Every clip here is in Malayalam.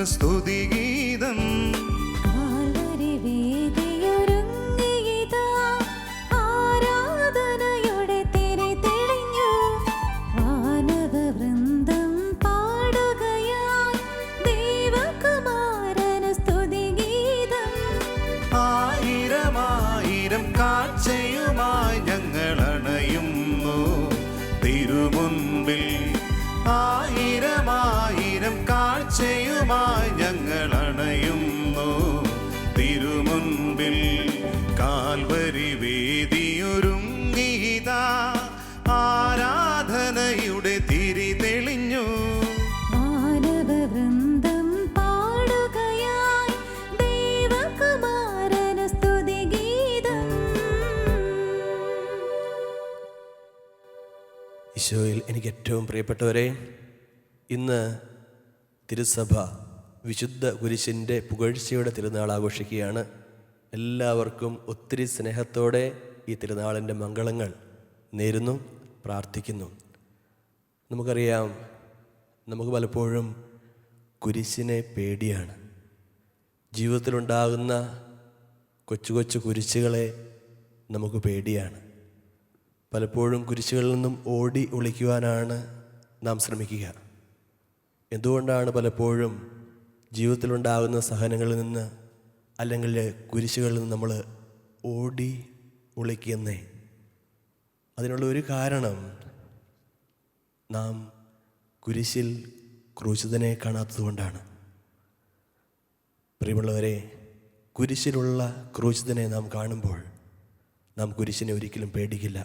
സ്തുതിഗീതം. കാഴ്ചയുമായി ഞങ്ങളണയുന്നു തിരുമുൻപിൽ. ആയിരമായിരം കാഴ്ചയുമായി ഞങ്ങളണയുന്നു തിരുമുൻപിൽ. കാൽവരി വേദിയൊരുങ്ങിയിതാ, ആരാധനയുടെ തിരി തെളിഞ്ഞു. ഈശോയിൽ എനിക്ക് ഏറ്റവും പ്രിയപ്പെട്ടവരെ, ഇന്ന് തിരുസഭ വിശുദ്ധ കുരിശിൻ്റെ പുകഴ്ചയുടെ തിരുനാൾ ആഘോഷിക്കുകയാണ്. എല്ലാവർക്കും ഒത്തിരി സ്നേഹത്തോടെ ഈ തിരുനാളിൻ്റെ മംഗളങ്ങൾ നേരുന്നു, പ്രാർത്ഥിക്കുന്നു. നമുക്കറിയാം, നമുക്ക് പലപ്പോഴും കുരിശിനെ പേടിയാണ്. ജീവിതത്തിലുണ്ടാകുന്ന കൊച്ചു കൊച്ചു കുരിശുകളെ നമുക്ക് പേടിയാണ്. പലപ്പോഴും കുരിശുകളിൽ നിന്നും ഓടി ഒളിക്കുവാനാണ് നാം ശ്രമിക്കുക. എന്തുകൊണ്ടാണ് പലപ്പോഴും ജീവിതത്തിലുണ്ടാകുന്ന സഹനങ്ങളിൽ നിന്ന് അല്ലെങ്കിൽ കുരിശുകളിൽ നിന്ന് നമ്മൾ ഓടി ഒളിക്കുന്നേ? അതിനുള്ള ഒരു കാരണം, നാം കുരിശിൽ ക്രൂശിതനെ കാണാത്തതുകൊണ്ടാണ്. പ്രിയമുള്ളവരെ, കുരിശിലുള്ള ക്രൂശിതനെ നാം കാണുമ്പോൾ നാം കുരിശിനെ ഒരിക്കലും പേടിക്കില്ല.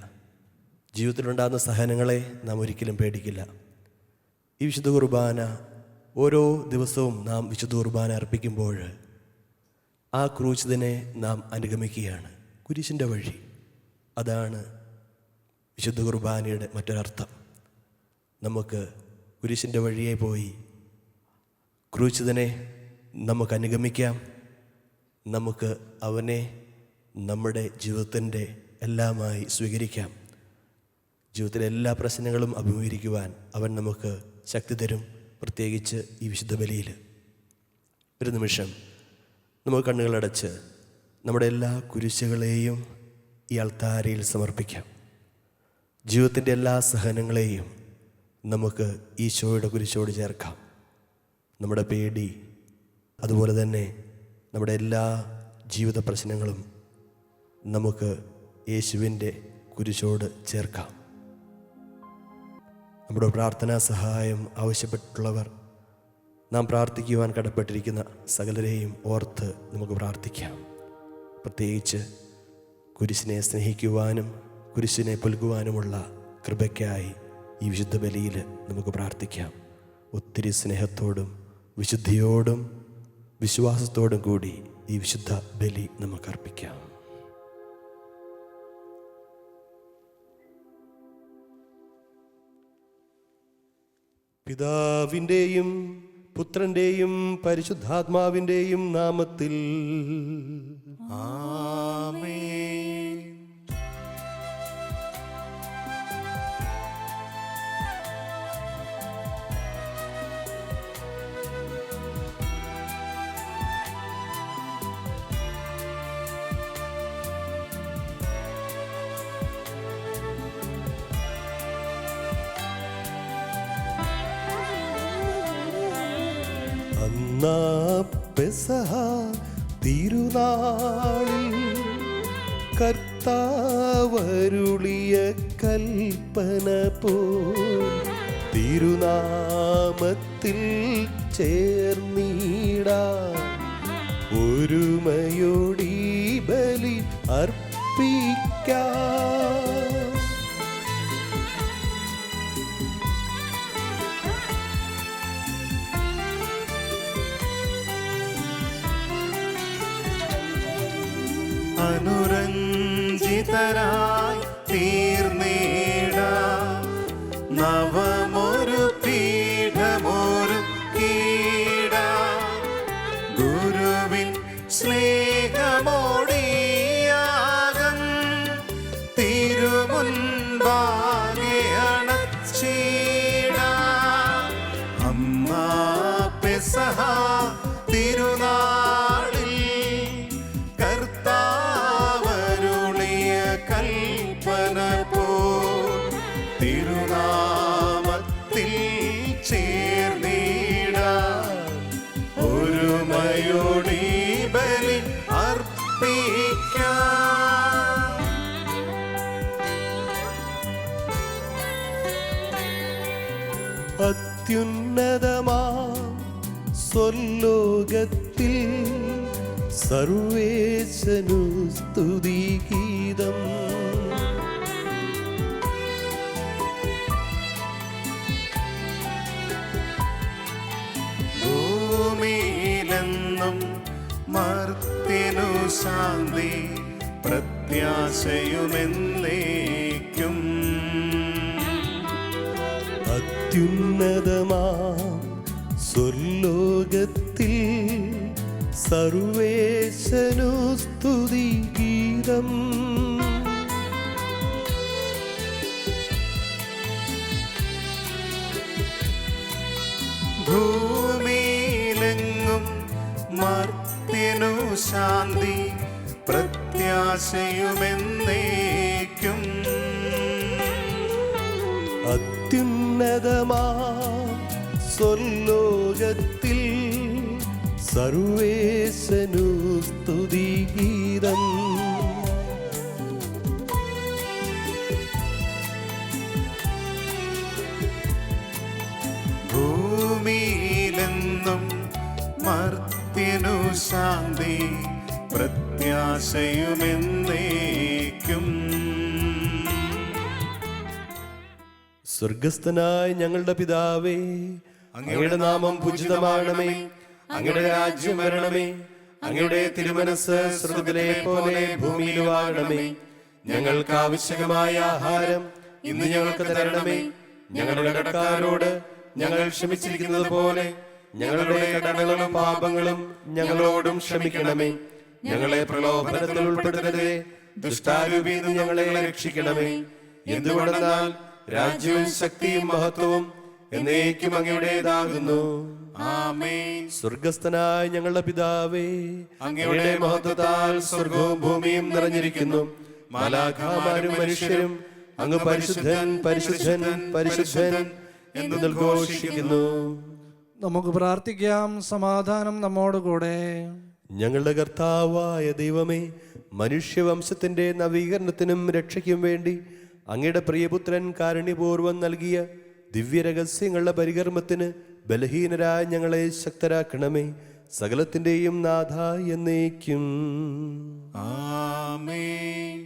ജീവിതത്തിലുണ്ടാകുന്ന സഹനങ്ങളെ നാം ഒരിക്കലും പേടിക്കില്ല. ഈ വിശുദ്ധ കുർബാന, ഓരോ ദിവസവും നാം വിശുദ്ധ കുർബാന അർപ്പിക്കുമ്പോൾ ആ ക്രൂശിതനെ നാം അനുഗമിക്കുകയാണ്, കുരിശിൻ്റെ വഴി. അതാണ് വിശുദ്ധ കുർബാനയുടെ മറ്റൊരർത്ഥം. നമുക്ക് കുരിശിൻ്റെ വഴിയെ പോയി ക്രൂശിതനെ നമുക്ക് അനുഗമിക്കാം. നമുക്ക് അവനെ നമ്മുടെ ജീവിതത്തിൻ്റെ എല്ലാമായി സ്വീകരിക്കാം. ജീവിതത്തിലെ എല്ലാ പ്രശ്നങ്ങളും അഭിമുഖീകരിക്കുവാൻ അവൻ നമുക്ക് ശക്തി തരും, പ്രത്യേകിച്ച് ഈ വിശുദ്ധ ബലിയിൽ. ഒരു നിമിഷം നമുക്ക് കണ്ണുകളടച്ച് നമ്മുടെ എല്ലാ കുരിശുകളെയും ഈ അൾത്താരയിൽ സമർപ്പിക്കാം. ജീവിതത്തിൻ്റെ എല്ലാ സഹനങ്ങളെയും നമുക്ക് ഈശോയുടെ കുരിശോട് ചേർക്കാം. നമ്മുടെ പേടി, അതുപോലെ തന്നെ നമ്മുടെ എല്ലാ ജീവിത പ്രശ്നങ്ങളും നമുക്ക് യേശുവിൻ്റെ കുരിശോട് ചേർക്കാം. നമ്മുടെ പ്രാർത്ഥനാ സഹായം ആവശ്യപ്പെട്ടുള്ളവർ, നാം പ്രാർത്ഥിക്കുവാൻ കടപ്പെട്ടിരിക്കുന്ന സകലരെയും ഓർത്ത് നമുക്ക് പ്രാർത്ഥിക്കാം. പ്രത്യേകിച്ച് കുരിശിനെ സ്നേഹിക്കുവാനും കുരിശിനെ പുൽകുവാനുമുള്ള കൃപയ്ക്കായി ഈ വിശുദ്ധ ബലിയിൽ നമുക്ക് പ്രാർത്ഥിക്കാം. ഒത്തിരി സ്നേഹത്തോടും വിശുദ്ധിയോടും വിശ്വാസത്തോടും കൂടി ഈ വിശുദ്ധ ബലി നമുക്ക് അർപ്പിക്കാം. പിതാവിൻ്റെയും പുത്രൻ്റെയും പരിശുദ്ധാത്മാവിൻ്റെയും നാമത്തിൽ ആമേൻ. അന്നാ പെസഹ തിരുനാളിൽ കർത്താവരുളിയ കൽപ്പന പോൽ തിരുനാമത്തിൽ ചേർന്നിടാൻ ഒരുമയോടി ബലി അർപ്പിക്കാം. അനുരഞ്ജിതരായി തീർന്നിടാം, നവമൊരു പീഠമൊരുക്കിടാം. ഗുരുവിൻ സ്നേഹമോടിയാകം തിരുമുൻപാകെ അണച്ചിടാം. അമ്മ പെസഹ അത്യുന്നതമാ സ്വർലോകത്തിൽ സർവേശനു സ്തുതിഗീതം. ഭൂമിയിലെന്നും മർത്യനു ശാന്തി പ്രത്യാശയുമെന്നേക്കും. അത്യുന്നതമാം സ്വർലോകത്തിൽ സർവേശനു സ്തുതിഗീതം. ഭൂമിയിലെങ്ങും മർത്യനു ശാന്തി പ്രത്യാശയുമെന്നേക്കും. അത്യുന്നതമാം സ്വർലോകത്തിൽ സർവേശനു സ്തുതിഗീതം. ഭൂമിയിലെന്നും മർത്യനു ശാന്തി പ്രത്യാശയുമെന്നേക്കും. സ്വർഗസ്ഥനായ ഞങ്ങളുടെ പിതാവേ, അങ്ങയുടെ നാമം പൂജിതമാകണമേ. അങ്ങയുടെ രാജ്യം വരണമേ. അങ്ങയുടെ തിരുമനസ് സ്വർഗ്ഗത്തിലെ പോലെ ഭൂമിയിലുമാകണമേ. ഞങ്ങൾക്ക് ആവശ്യമായ ആഹാരം ഇന്ന് ഞങ്ങൾക്ക് തരണമേ. ഞങ്ങളുടെ കടക്കാരോട് ഞങ്ങൾ ക്ഷമിച്ചിരിക്കുന്നത് പോലെ ഞങ്ങളുടെ കടങ്ങളും പാപങ്ങളും ഞങ്ങളോടും ക്ഷമിക്കണമേ. ഞങ്ങളെ പ്രലോഭനത്തിൽ ഉൾപ്പെടുത്തരുതേ, ദുഷ്ടാരൂപിയിൽ നിന്ന് ഞങ്ങളെ രക്ഷിക്കണമേ. എന്തുകൊണ്ടെന്നാൽ രാജ്യവും ശക്തിയും മഹത്വവും എന്നേക്കും അങ്ങയുടേതാകുന്നു. ആമേൻ. സ്വർഗസ്ഥനായ ഞങ്ങളുടെ പിതാവേ, അങ്ങയുടെ മഹത്വത്താൽ സ്വർഗവും ഭൂമിയും നിറഞ്ഞിരിക്കുന്നു. മാലാഖമാരും മനുഷ്യരും അങ്ങ് പരിശുദ്ധൻ പരിശുദ്ധൻ പരിശുദ്ധൻ എന്ന് ഉദ്ഘോഷിക്കുന്നു. നമുക്ക് പ്രാർത്ഥിക്കാം. സമാധാനം നമ്മോടുകൂടെ. ഞങ്ങളുടെ കർത്താവായ ദൈവമേ, മനുഷ്യവംശത്തിന്റെ നവീകരണത്തിനും രക്ഷയ്ക്കും വേണ്ടി അങ്ങയുടെ പ്രിയപുത്രൻ കാരുണ്യപൂർവ്വം നൽകിയ ദിവ്യരഹസ്യങ്ങളുടെ പരികർമ്മത്തിന് ബലഹീനരായ ഞങ്ങളെ ശക്തരാക്കണമേ. സകലത്തിന്റെയും നാഥ എന്നേക്കും. ആമേൻ.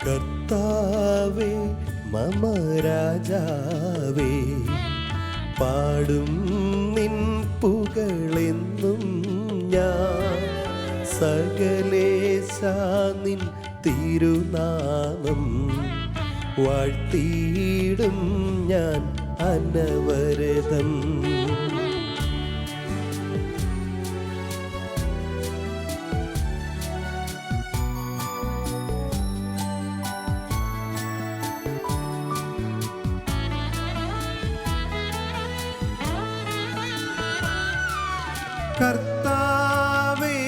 കർത്താവേ മമ രാജാവേ, പാടും നിൻ പുകളെന്നും ഞാൻ. സകലേശാ നിൻ തിരുനാമം വാഴ്ത്തിയിടും ഞാൻ അനവരതം. കർത്താവേ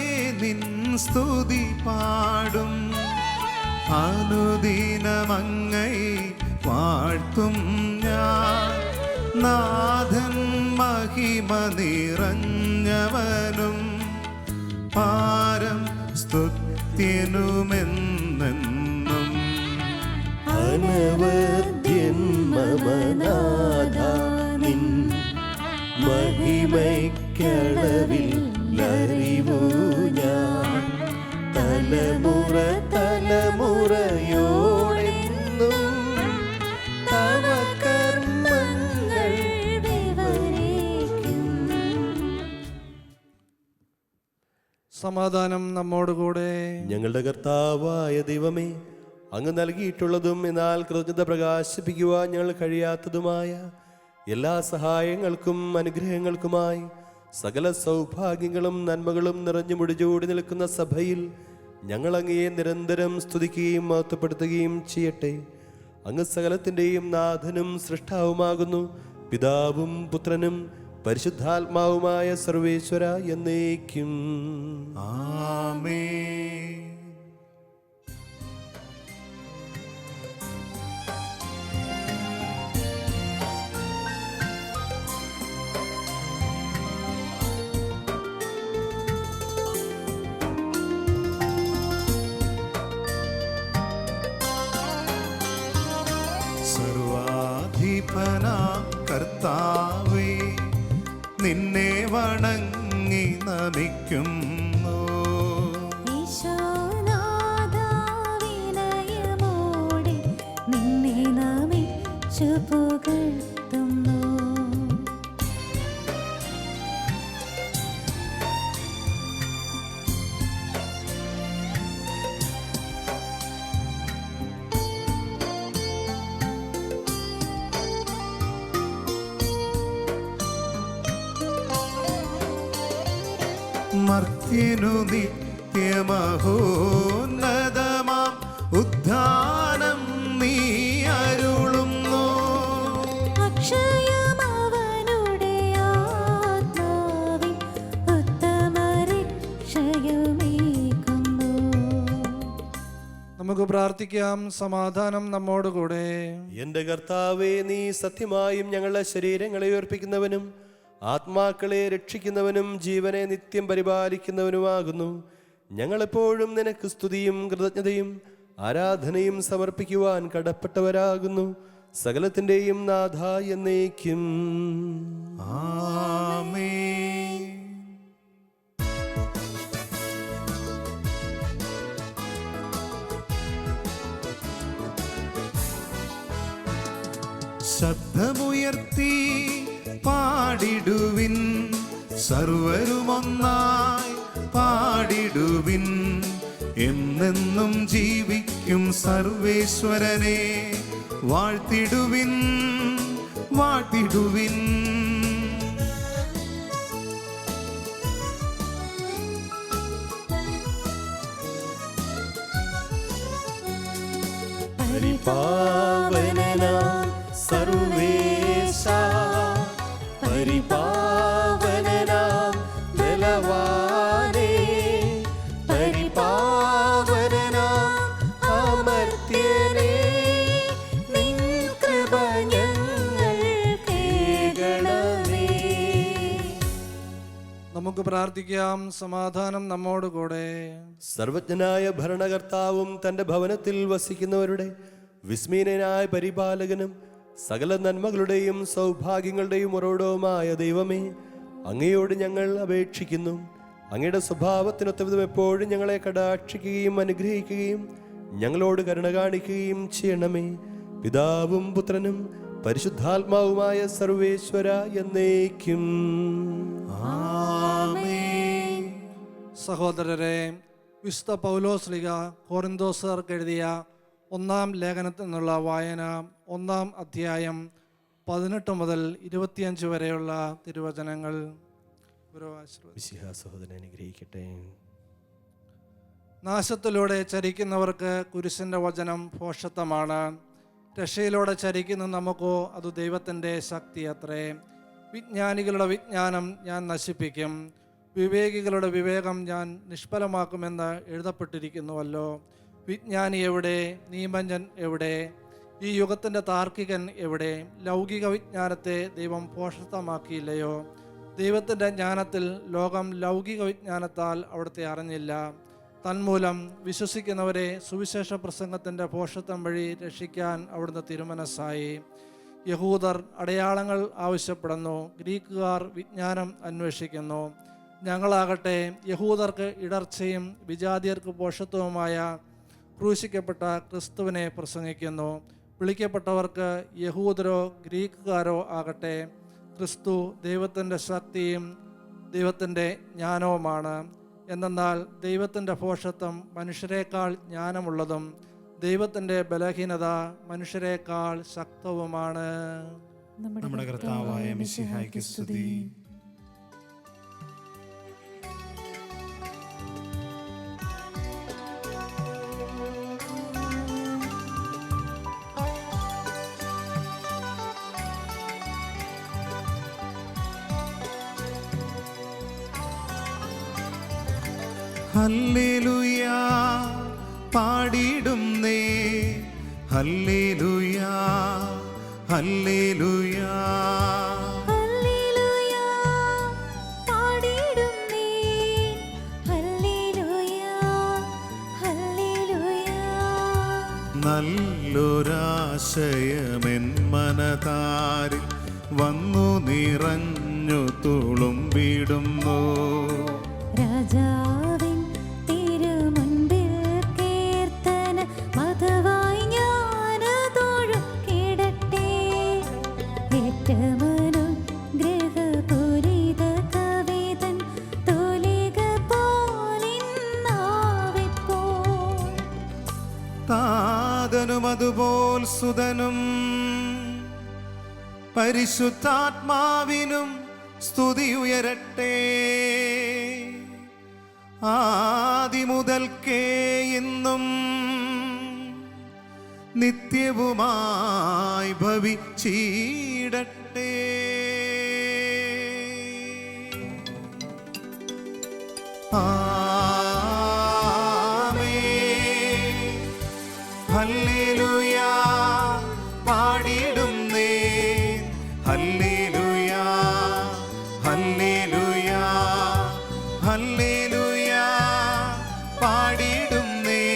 നിൻ സ്തുതി പാടും, അനുദിനമങ്ങൈ വാഴ്ത്തും ഞാൻ. നാഥൻ മഹിമ നിറഞ്ഞവനും പാരം സ്തുത്യനുമെന്നെന്നും. അനവദ്യൻ മമ നാഥ നിൻ മഹിമയ്ക്കളവില്ലറിവു ഞാൻ. തലമുറ തലമുറയോടെന്നും തവ കർമ്മങ്ങൾ വിവരിക്കും. സമാധാനം നമ്മോടുകൂടെ. ഞങ്ങളുടെ കർത്താവായ ദൈവമേ, അങ്ങ് നൽകിയിട്ടുള്ളതും എന്നാൽ കൃതജ്ഞത പ്രകാശിപ്പിക്കുവാൻ ഞങ്ങൾ കഴിയാത്തതുമായ എല്ലാ സഹായങ്ങൾക്കും അനുഗ്രഹങ്ങൾക്കുമായി സകല സൗഭാഗ്യങ്ങളും നന്മകളും നിറഞ്ഞു മുടിചൂടി നിൽക്കുന്ന സഭയിൽ ഞങ്ങൾ അങ്ങയെ നിരന്തരം സ്തുതിക്കുകയും മഹത്വപ്പെടുത്തുകയും ചെയ്യട്ടെ. അങ്ങ് സകലത്തിൻ്റെയും നാഥനും സൃഷ്ടാവുമാകുന്നു. പിതാവും പുത്രനും പരിശുദ്ധാത്മാവുമായ സർവേശ്വര എന്നേക്കും. ആമേൻ. സ്തുതിക്കുന്നു. ഈശോനാഥാ വിനയമോടെ നിന്നെ നമിച്ചു പുകഴ്ത്തുന്നു. മർത്യനു നിത്യമഹോന്നതമാം ഉദ്ധാനം നീ അരുളുന്നു. അക്ഷയമവനുടെ ആത്മാവിൻ ഉത്തമരക്ഷയമേകുന്നു. നമുക്ക് പ്രാർത്ഥിക്കാം. സമാധാനം നമ്മോടുകൂടെ. എന്റെ കർത്താവേ, നീ സത്യമായും ഞങ്ങളുടെ ശരീരങ്ങളെ ഉയർപ്പിക്കുന്നവനും ആത്മാക്കളെ രക്ഷിക്കുന്നവനും ജീവനെ നിത്യം പരിപാലിക്കുന്നവനുമാകുന്നു. ഞങ്ങളെപ്പോഴും നിനക്ക് സ്തുതിയും കൃതജ്ഞതയും ആരാധനയും സമർപ്പിക്കുവാൻ കടപ്പെട്ടവരാകുന്നു. സകലത്തിൻ്റെയും നാഥ എന്നേക്കും. ആമേൻ. ശബ്ദമുയർത്തി പാടിടുവിൻ, സർവരുമൊന്നായി പാടിടുവിൻ. എന്നെന്നും ജീവിക്കും സർവേശ്വരനെ വാഴ്ത്തിടുവിൻ, വാഴ്ത്തിടുവിൻ. പരിപാവനനാം സർവേശ, പരിപാവനനാം ബലവാനേ, പരിപാവനനാം അമർത്യനേ, നിൻ കൃപ ഞങ്ങൾക്കേകണമേ. നമുക്ക് പ്രാർത്ഥിക്കാം. സമാധാനം നമ്മോടുകൂടെ. സർവജ്ഞനായ ഭരണകർത്താവും തൻ്റെ ഭവനത്തിൽ വസിക്കുന്നവരുടെ വിസ്മീനനായ പരിപാലകനും സകല നന്മകളുടെയും സൗഭാഗ്യങ്ങളുടെയും ഉറവിടവുമായ ദൈവമേ, അങ്ങയോട് ഞങ്ങൾ അപേക്ഷിക്കുന്നു. അങ്ങയുടെ സ്വഭാവത്തിനൊത്തവിധം എപ്പോഴും ഞങ്ങളെ കടാക്ഷിക്കുകയും അനുഗ്രഹിക്കുകയും ഞങ്ങളോട് കരുണ കാണിക്കുകയും ചെയ്യണമേ. പിതാവും പുത്രനും പരിശുദ്ധാത്മാവുമായ സർവേശ്വര എന്നേക്കും. ആമേൻ. സഹോദരരെ, വിശുദ്ധ പൗലോസ്ലീഹ കൊരിന്തോസർക്ക് എഴുതിയ 1-ാം ലേഖനത്തിൽ നിന്നുള്ള വായന 1-ാം അധ്യായം 18 മുതൽ 25 വരെയുള്ള തിരുവചനങ്ങൾ. മിശിഹാ സഹോദരനെ അനുഗ്രഹിക്കട്ടെ. നാശത്തിലൂടെ ചരിക്കുന്നവർക്ക് കുരിശിൻ്റെ വചനം ഭോഷത്വമാണ്. രക്ഷയിലൂടെ ചരിക്കുന്ന നമുക്കോ അത് ദൈവത്തിൻ്റെ ശക്തി അത്രേ. വിജ്ഞാനികളുടെ വിജ്ഞാനം ഞാൻ നശിപ്പിക്കും, വിവേകികളുടെ വിവേകം ഞാൻ നിഷ്ഫലമാക്കുമെന്ന് എഴുതപ്പെട്ടിരിക്കുന്നുവല്ലോ. വിജ്ഞാനി എവിടെ? നീമഞ്ജൻ എവിടെ? ഈ യുഗത്തിൻ്റെ താർക്കികൻ എവിടെ? ലൗകിക വിജ്ഞാനത്തെ ദൈവം ഭോഷത്വമാക്കിയില്ലയോ? ദൈവത്തിൻ്റെ ജ്ഞാനത്തിൽ ലോകം ലൗകിക വിജ്ഞാനത്താൽ അവിടുത്തെ അറിഞ്ഞില്ല. തന്മൂലം വിശ്വസിക്കുന്നവരെ സുവിശേഷ പ്രസംഗത്തിൻ്റെ ഭോഷത്വം വഴി രക്ഷിക്കാൻ അവിടുന്ന് തിരുമനസ്സായി. യഹൂദർ അടയാളങ്ങൾ ആവശ്യപ്പെടുന്നു, ഗ്രീക്കുകാർ വിജ്ഞാനം അന്വേഷിക്കുന്നു. ഞങ്ങളാകട്ടെ യഹൂദർക്ക് ഇടർച്ചയും വിജാതിയർക്ക് ഭോഷത്വവുമായ ക്രൂശിക്കപ്പെട്ട ക്രിസ്തുവിനെ പ്രസംഗിക്കുന്നു. വിളിക്കപ്പെട്ടവർക്ക് യഹൂദരോ ഗ്രീക്കുകാരോ ആകട്ടെ, ക്രിസ്തു ദൈവത്തിൻ്റെ ശക്തിയും ദൈവത്തിൻ്റെ ജ്ഞാനവുമാണ്. എന്നാൽ ദൈവത്തിൻ്റെ ഭോഷത്വം മനുഷ്യരെക്കാൾ ജ്ഞാനമുള്ളതും ദൈവത്തിൻ്റെ ബലഹീനത മനുഷ്യരെക്കാൾ ശക്തവുമാണ്. നമ്മുടെ കർത്താവായ മിശിഹായ്ക്ക് സ്തുതി. ഹല്ലേലൂയാ പാടിടുന്നേ, ഹല്ലേലൂയാ ഹല്ലേലൂയാ. ഹല്ലേലൂയാ പാടിടുന്നേ, ഹല്ലേലൂയാ ഹല്ലേലൂയാ. നല്ലൊരാശയമെൻ മനതാരിൽ വന്നു നിറഞ്ഞു തുളുമ്പിടുന്നു. രാജ സുതനും പരിശുദ്ധാത്മാവിനും സ്തുതിയുയരട്ടെ. ആദിമുതൽക്കേ ഇന്നും നിത്യവുമായി ഭവിച്ചിടട്ടെ. ആമേൻ. ഹല്ലേലൂയാ പാടിടുന്നേ. ഹല്ലേലൂയാ ഹല്ലേലൂയാ ഹല്ലേലൂയാ പാടിടുന്നേ.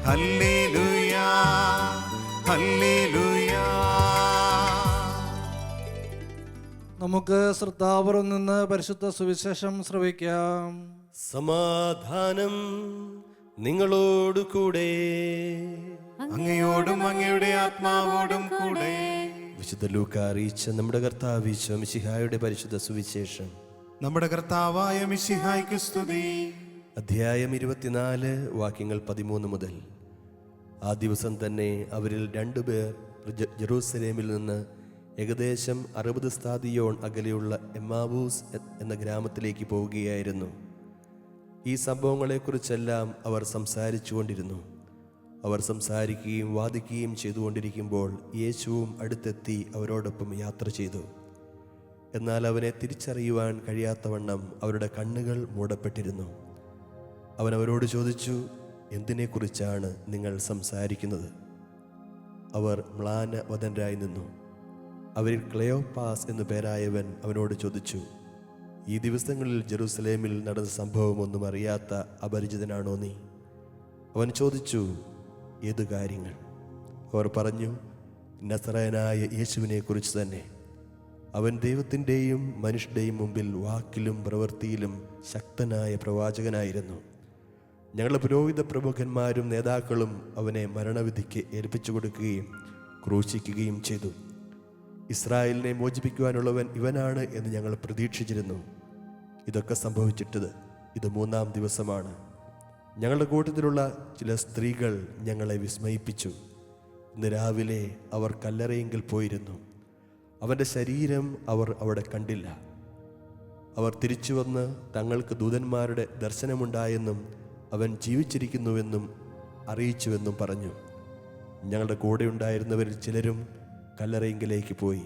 ഹല്ലേലൂയാ ഹല്ലേലൂയാ. നമുക്ക് ശ്രദ്ധാപുരം നിന്ന് പരിശുദ്ധ സുവിശേഷം ശ്രവിക്കാം. സമാധാനം നിങ്ങളോടു കൂടെ. അങ്ങയോടും അങ്ങയുടെ ആത്മാവോടും കൂടെ. വിശുദ്ധ ലൂക്ക അറിയിച്ച നമ്മുടെ കർത്താവ് ഈശോ മിശിഹായുടെ പരിശുദ്ധ സുവിശേഷം. നമ്മുടെ കർത്താവായ മിശിഹായ്ക്ക് സ്തുതി. അധ്യായം 24 വാക്യങ്ങൾ 13 മുതൽ. ആ ദിവസം തന്നെ അവരിൽ 2 പേർ ജെറൂസലേമിൽ നിന്ന് ഏകദേശം 60 സ്താദിയോൺ അകലെയുള്ള എമ്മാവൂസ് എന്ന ഗ്രാമത്തിലേക്ക് പോവുകയായിരുന്നു. ഈ സംഭവങ്ങളെക്കുറിച്ചെല്ലാം അവർ സംസാരിച്ചു കൊണ്ടിരുന്നു. അവർ സംസാരിക്കുകയും വാദിക്കുകയും ചെയ്തുകൊണ്ടിരിക്കുമ്പോൾ യേശുവും അടുത്തെത്തി അവരോടൊപ്പം യാത്ര ചെയ്തു. എന്നാൽ അവനെ തിരിച്ചറിയുവാൻ കഴിയാത്തവണ്ണം അവരുടെ കണ്ണുകൾ മൂടപ്പെട്ടിരുന്നു. അവൻ അവരോട് ചോദിച്ചു, എന്തിനെക്കുറിച്ചാണ് നിങ്ങൾ സംസാരിക്കുന്നത്? അവർ മ്ലാനവദനരായി നിന്നു. അവരിൽ ക്ലെയോപ്പാസ് എന്നു പേരായവൻ അവനോട് ചോദിച്ചു, ഈ ദിവസങ്ങളിൽ ജെറൂസലേമിൽ നടന്ന സംഭവമൊന്നും അറിയാത്ത അപരിചിതനാണോ നീ? അവൻ ചോദിച്ചു, ഏതു കാര്യങ്ങൾ? അവർ പറഞ്ഞു, നസറയനായ യേശുവിനെ കുറിച്ച് തന്നെ. അവൻ ദൈവത്തിൻ്റെയും മനുഷ്യരുടെയും മുമ്പിൽ വാക്കിലും പ്രവൃത്തിയിലും ശക്തനായ പ്രവാചകനായിരുന്നു. ഞങ്ങളുടെ പുരോഹിത പ്രമുഖന്മാരും നേതാക്കളും അവനെ മരണവിധിക്ക് ഏൽപ്പിച്ചു കൊടുക്കുകയും ക്രൂശിക്കുകയും ചെയ്തു. ഇസ്രായേലിനെ മോചിപ്പിക്കുവാനുള്ളവൻ ഇവനാണ് എന്ന് ഞങ്ങൾ പ്രതീക്ഷിച്ചിരുന്നു. ഇതൊക്കെ സംഭവിച്ചിട്ടത് ഇത് 3-ാം ദിവസമാണ്. ഞങ്ങളുടെ കൂട്ടത്തിലുള്ള ചില സ്ത്രീകൾ ഞങ്ങളെ വിസ്മയിപ്പിച്ചു. ഇന്ന് രാവിലെ അവർ കല്ലറയെങ്കിൽ പോയിരുന്നു. അവൻ്റെ ശരീരം അവർ അവിടെ കണ്ടില്ല. അവർ തിരിച്ചു വന്ന് തങ്ങൾക്ക് ദൂതന്മാരുടെ ദർശനമുണ്ടായെന്നും അവൻ ജീവിച്ചിരിക്കുന്നുവെന്നും അറിയിച്ചുവെന്നും പറഞ്ഞു. ഞങ്ങളുടെ കൂടെ ഉണ്ടായിരുന്നവരിൽ ചിലരും കല്ലറയെങ്കിലേക്ക് പോയി.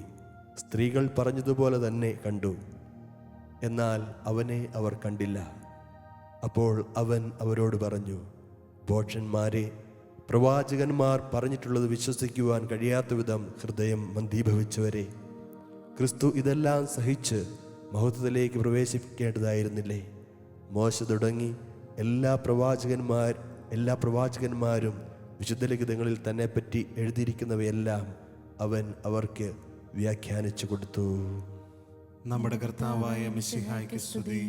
സ്ത്രീകൾ പറഞ്ഞതുപോലെ തന്നെ കണ്ടു, എന്നാൽ അവനെ അവർ കണ്ടില്ല. അപ്പോൾ അവൻ അവരോട് പറഞ്ഞു, ഭോഷന്മാരെ, പ്രവാചകന്മാർ പറഞ്ഞിട്ടുള്ളത് വിശ്വസിക്കുവാൻ കഴിയാത്ത വിധം ഹൃദയം മന്ദീഭവിച്ചവരെ, ക്രിസ്തു ഇതെല്ലാം സഹിച്ച് മഹത്വത്തിലേക്ക് പ്രവേശിക്കേണ്ടതായിരുന്നില്ലേ? മോശ തുടങ്ങി എല്ലാ പ്രവാചകന്മാരും വിശുദ്ധ ലിഖിതങ്ങളിൽ തന്നെപ്പറ്റി എഴുതിയിരിക്കുന്നവയെല്ലാം അവൻ അവർക്ക് വ്യാഖ്യാനിച്ചു കൊടുത്തു. നമ്മുടെ കർത്താവായ മിശിഹായ്ക്ക് സ്തുതി.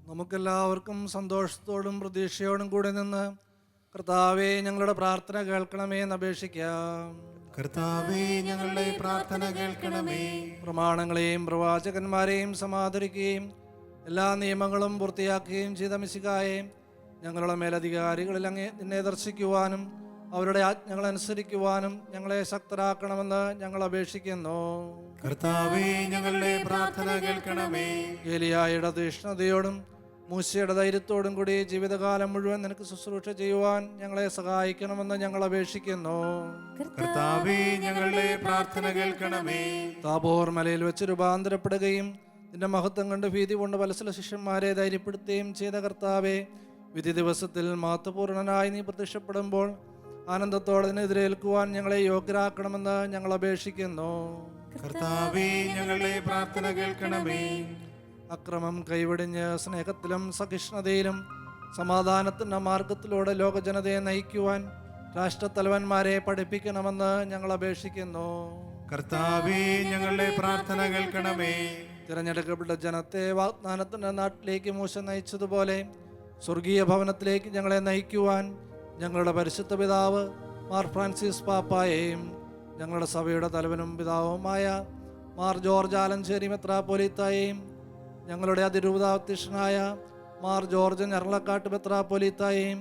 നമുക്കെല്ലാവർക്കും സന്തോഷത്തോടും പ്രതീക്ഷയോടും കൂടെ നിന്ന് കർത്താവേ, ഞങ്ങളുടെ പ്രാർത്ഥന കേൾക്കണമേ എന്ന് അപേക്ഷിക്കാം. കർത്താവേ, ഞങ്ങളുടെ പ്രാർത്ഥന കേൾക്കണമേ. പ്രമാണങ്ങളെയും പ്രവാചകന്മാരെയും സമാദരിക്കുകയും എല്ലാ നിയമങ്ങളും പൂർത്തിയാക്കുകയും ചെയ്ത മിശിഹായെ, ഞങ്ങളുടെ മേലധികാരികളിൽ നിന്നെ ദർശിക്കുവാനും അവരുടെ ആജ്ഞകൾ അനുസരിക്കുവാനും ഞങ്ങളെ ശക്തരാക്കണമെന്ന് ഞങ്ങൾ അപേക്ഷിക്കുന്നു. കർത്താവേ, ഞങ്ങളുടെ പ്രാർത്ഥന കേൾക്കണമേ. ഏലിയായുടെ തീഷ്ണതയോടും മൂശയുടെ ധൈര്യത്തോടും കൂടി ജീവിതകാലം മുഴുവൻ നിനക്ക് ശുശ്രൂഷ ചെയ്യുവാൻ ഞങ്ങളെ സഹായിക്കണമെന്ന് ഞങ്ങൾ അപേക്ഷിക്കുന്നു. കർത്താവേ, ഞങ്ങളുടെ പ്രാർത്ഥന കേൾക്കണമേ. താബോർ മലയിൽ വെച്ച് രൂപാന്തരപ്പെടുകയും നിന്റെ മഹത്വം കണ്ട് ഭീതി കൊണ്ട് വത്സല ശിഷ്യന്മാരെ ധൈര്യപ്പെടുത്തുകയും ചെയ്ത കർത്താവേ, വിധി ദിവസത്തിൽ മഹത്വപൂർണനായി നീ പ്രത്യക്ഷപ്പെടുമ്പോൾ ആനന്ദത്തോടെ ഇതിനെതിരേൽക്കുവാൻ ഞങ്ങളെ യോഗ്യരാക്കണമെന്ന് ഞങ്ങൾ അപേക്ഷിക്കുന്നു. കർത്താവേ, ഞങ്ങളുടെ പ്രാർത്ഥന കേൾക്കണമേ. അക്രമം കൈവെടിഞ്ഞ് സ്നേഹത്തിലും സഹിഷ്ണുതയിലും സമാധാനത്തിൻ്റെ മാർഗത്തിലൂടെ ലോകജനതയെ നയിക്കുവാൻ രാഷ്ട്രത്തലവന്മാരെ പഠിപ്പിക്കണമെന്ന് ഞങ്ങൾ അപേക്ഷിക്കുന്നു. കർത്താവേ, ഞങ്ങളുടെ പ്രാർത്ഥന കേൾക്കണമേ. തിരഞ്ഞെടുക്കപ്പെട്ട ജനത്തെ വാഗ്ദാനത്തിൻ്റെ നാട്ടിലേക്ക് മൂശ നയിച്ചതുപോലെ സ്വർഗീയ ഭവനത്തിലേക്ക് ഞങ്ങളെ നയിക്കുവാൻ ഞങ്ങളുടെ പരിശുദ്ധ പിതാവ് മാർ ഫ്രാൻസിസ് പാപ്പായെയും ഞങ്ങളുടെ സഭയുടെ തലവനും പിതാവുമായ മാർ ജോർജ് ആലഞ്ചേരി മെത്രാപ്പൊലീത്തായെയും ഞങ്ങളുടെ അതിരൂപതാധ്യക്ഷനായ മാർ ജോർജ് ഞർലക്കാട്ട് മെത്രാപ്പൊലീത്തായെയും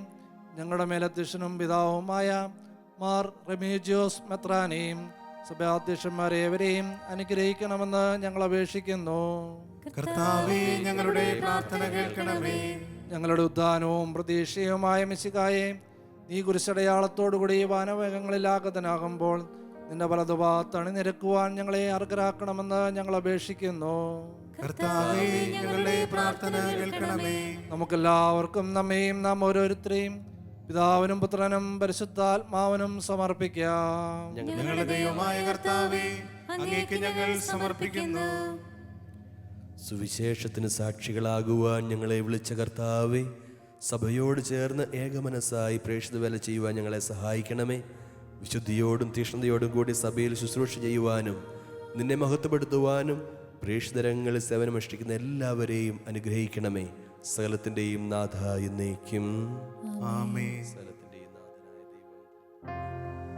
ഞങ്ങളുടെ മേലധ്യക്ഷനും പിതാവുമായ മാർ റെമീജിയോസ് മെത്രാനെയും സഭാധ്യക്ഷന്മാരേവരെയും അനുഗ്രഹിക്കണമെന്ന് ഞങ്ങൾ അപേക്ഷിക്കുന്നു. കർത്താവേ, ഞങ്ങളുടെ പ്രാർത്ഥന കേൾക്കണമേ. ഞങ്ങളുടെ ഉദ്ധാനവും പ്രതീക്ഷയുമായ മിശിഹായെ, നീ കുരിശടയാളത്തോടുകൂടി വാനവേഗങ്ങളിൽ ആഗതനാകുമ്പോൾ നിന്റെ വലതുഭാഗത്ത് അണിനിരക്കുവാൻ ഞങ്ങളെ അർഹരാക്കണമെന്ന് ഞങ്ങൾ അപേക്ഷിക്കുന്നു. കർത്താവേ, ഞങ്ങളുടെ പ്രാർത്ഥന കേൾക്കണമേ. നമുക്കെല്ലാവർക്കും നമ്മെയും നാം ഓരോരുത്തരെയും പിതാവിനും പുത്രനും പരിശുദ്ധാത്മാവിനും സമർപ്പിക്കാം. ഞങ്ങളുടെ ദൈവമായ കർത്താവേ, അങ്ങേക്ക് ഞങ്ങൾ സമർപ്പിക്കുന്നു. സുവിശേഷത്തിന് സാക്ഷികളാകുവാൻ ഞങ്ങളെ വിളിച്ച കർത്താവേ, സഭയോട് ചേർന്ന് ഏകമനസ്സായി പ്രേക്ഷിത വേല ചെയ്യുവാൻ ഞങ്ങളെ സഹായിക്കണമേ. വിശുദ്ധിയോടും തീഷ്ണതയോടും കൂടി സഭയിൽ ശുശ്രൂഷ ചെയ്യുവാനും നിന്നെ മഹത്വപ്പെടുത്തുവാനും പ്രേക്ഷിതരങ്ങളിൽ സേവനമനുഷ്ഠിക്കുന്ന എല്ലാവരെയും അനുഗ്രഹിക്കണമേ. സകലത്തിൻ്റെയും നാഥ എന്നേക്കും ആമേൻ. സകലത്തിൻ്റെയും നാഥനായ ദൈവം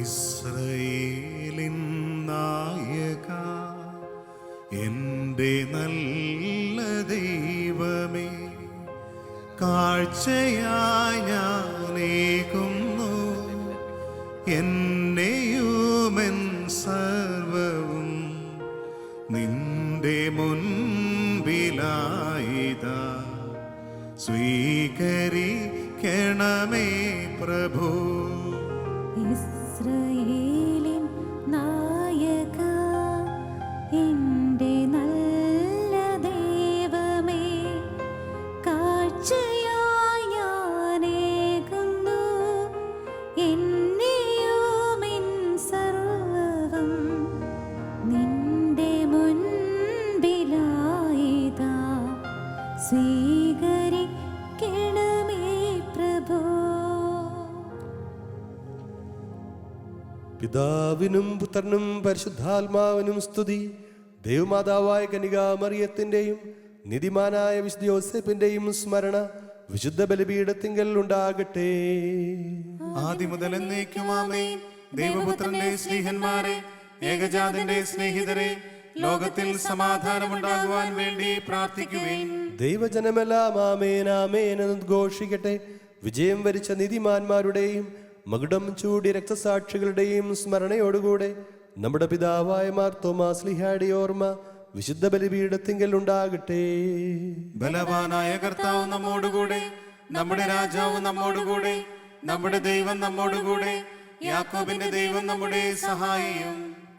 ഇസ്രായേലിൻ നായക, എൻ്റെ നല്ല ദൈവമേ, കാഴ്ചയായി ഞാനേകുന്നു എന്നെയുമെൻ സർവവും നിന്റെ മുൻപിലായിതാ. സ്വീകരിക്കണമേ പ്രഭു. ഇസ്രായേലിൻ നായക, എൻ്റെ നല്ല ദൈവമേ, കാഴ്ചയായി ഞാനേകുന്നു എന്നെയുമെൻ സർവ്വവും നിന്റെ മുൻപിലായിതാ. സ്വീകരിക്കണമേ പ്രഭു. പിതാവിനും പുത്രനും പരിശുദ്ധാത്മാവിനും സ്തുതി. ദൈവമാതാവായ കന്യകാമറിയത്തിൻ്റെയും നിധിമാനായ വിശുദ്ധ യോസേപ്പിൻ്റെയും സ്മരണ വിശുദ്ധ ബലിപീഠത്തിങ്കൽ ഉണ്ടാകട്ടെ. ആദ്യം മുതൽ എന്നേക്കും ആമേൻ. ദൈവപുത്രന്റെ സ്നേഹന്മാരെ, ഏകജാതന്റെ സ്നേഹിതരെ, ലോകത്തിൽ സമാധാനമുണ്ടാകുവാൻ വേണ്ടി പ്രാർത്ഥിക്കുവിൻ. ദൈവജനമെല്ലാം ആമേൻ ആമേൻ എന്ന് ഉദ്ഘോഷിക്കട്ടെ. വിജയം വരിച്ച നീതിമാന്മാരുടെയും മകുടം ചൂടി രക്തസാക്ഷികളുടെയും സ്മരണയോടുകൂടെ നമ്മുടെ പിതാവായ മാർ തോമാസ് ലീഹായുടെ ഓർമ്മ വിശുദ്ധ ബലിപീഠത്തിങ്കൽ ഉണ്ടാകട്ടെ. ബലവാനായ കർത്താവ് നമ്മോടുകൂടെ, നമ്മുടെ രാജാവ് നമ്മോടുകൂടെ, നമ്മുടെ ദൈവം നമ്മോടുകൂടെ, യാക്കോബിന്റെ ദൈവം നമ്മുടെ സഹായിയും.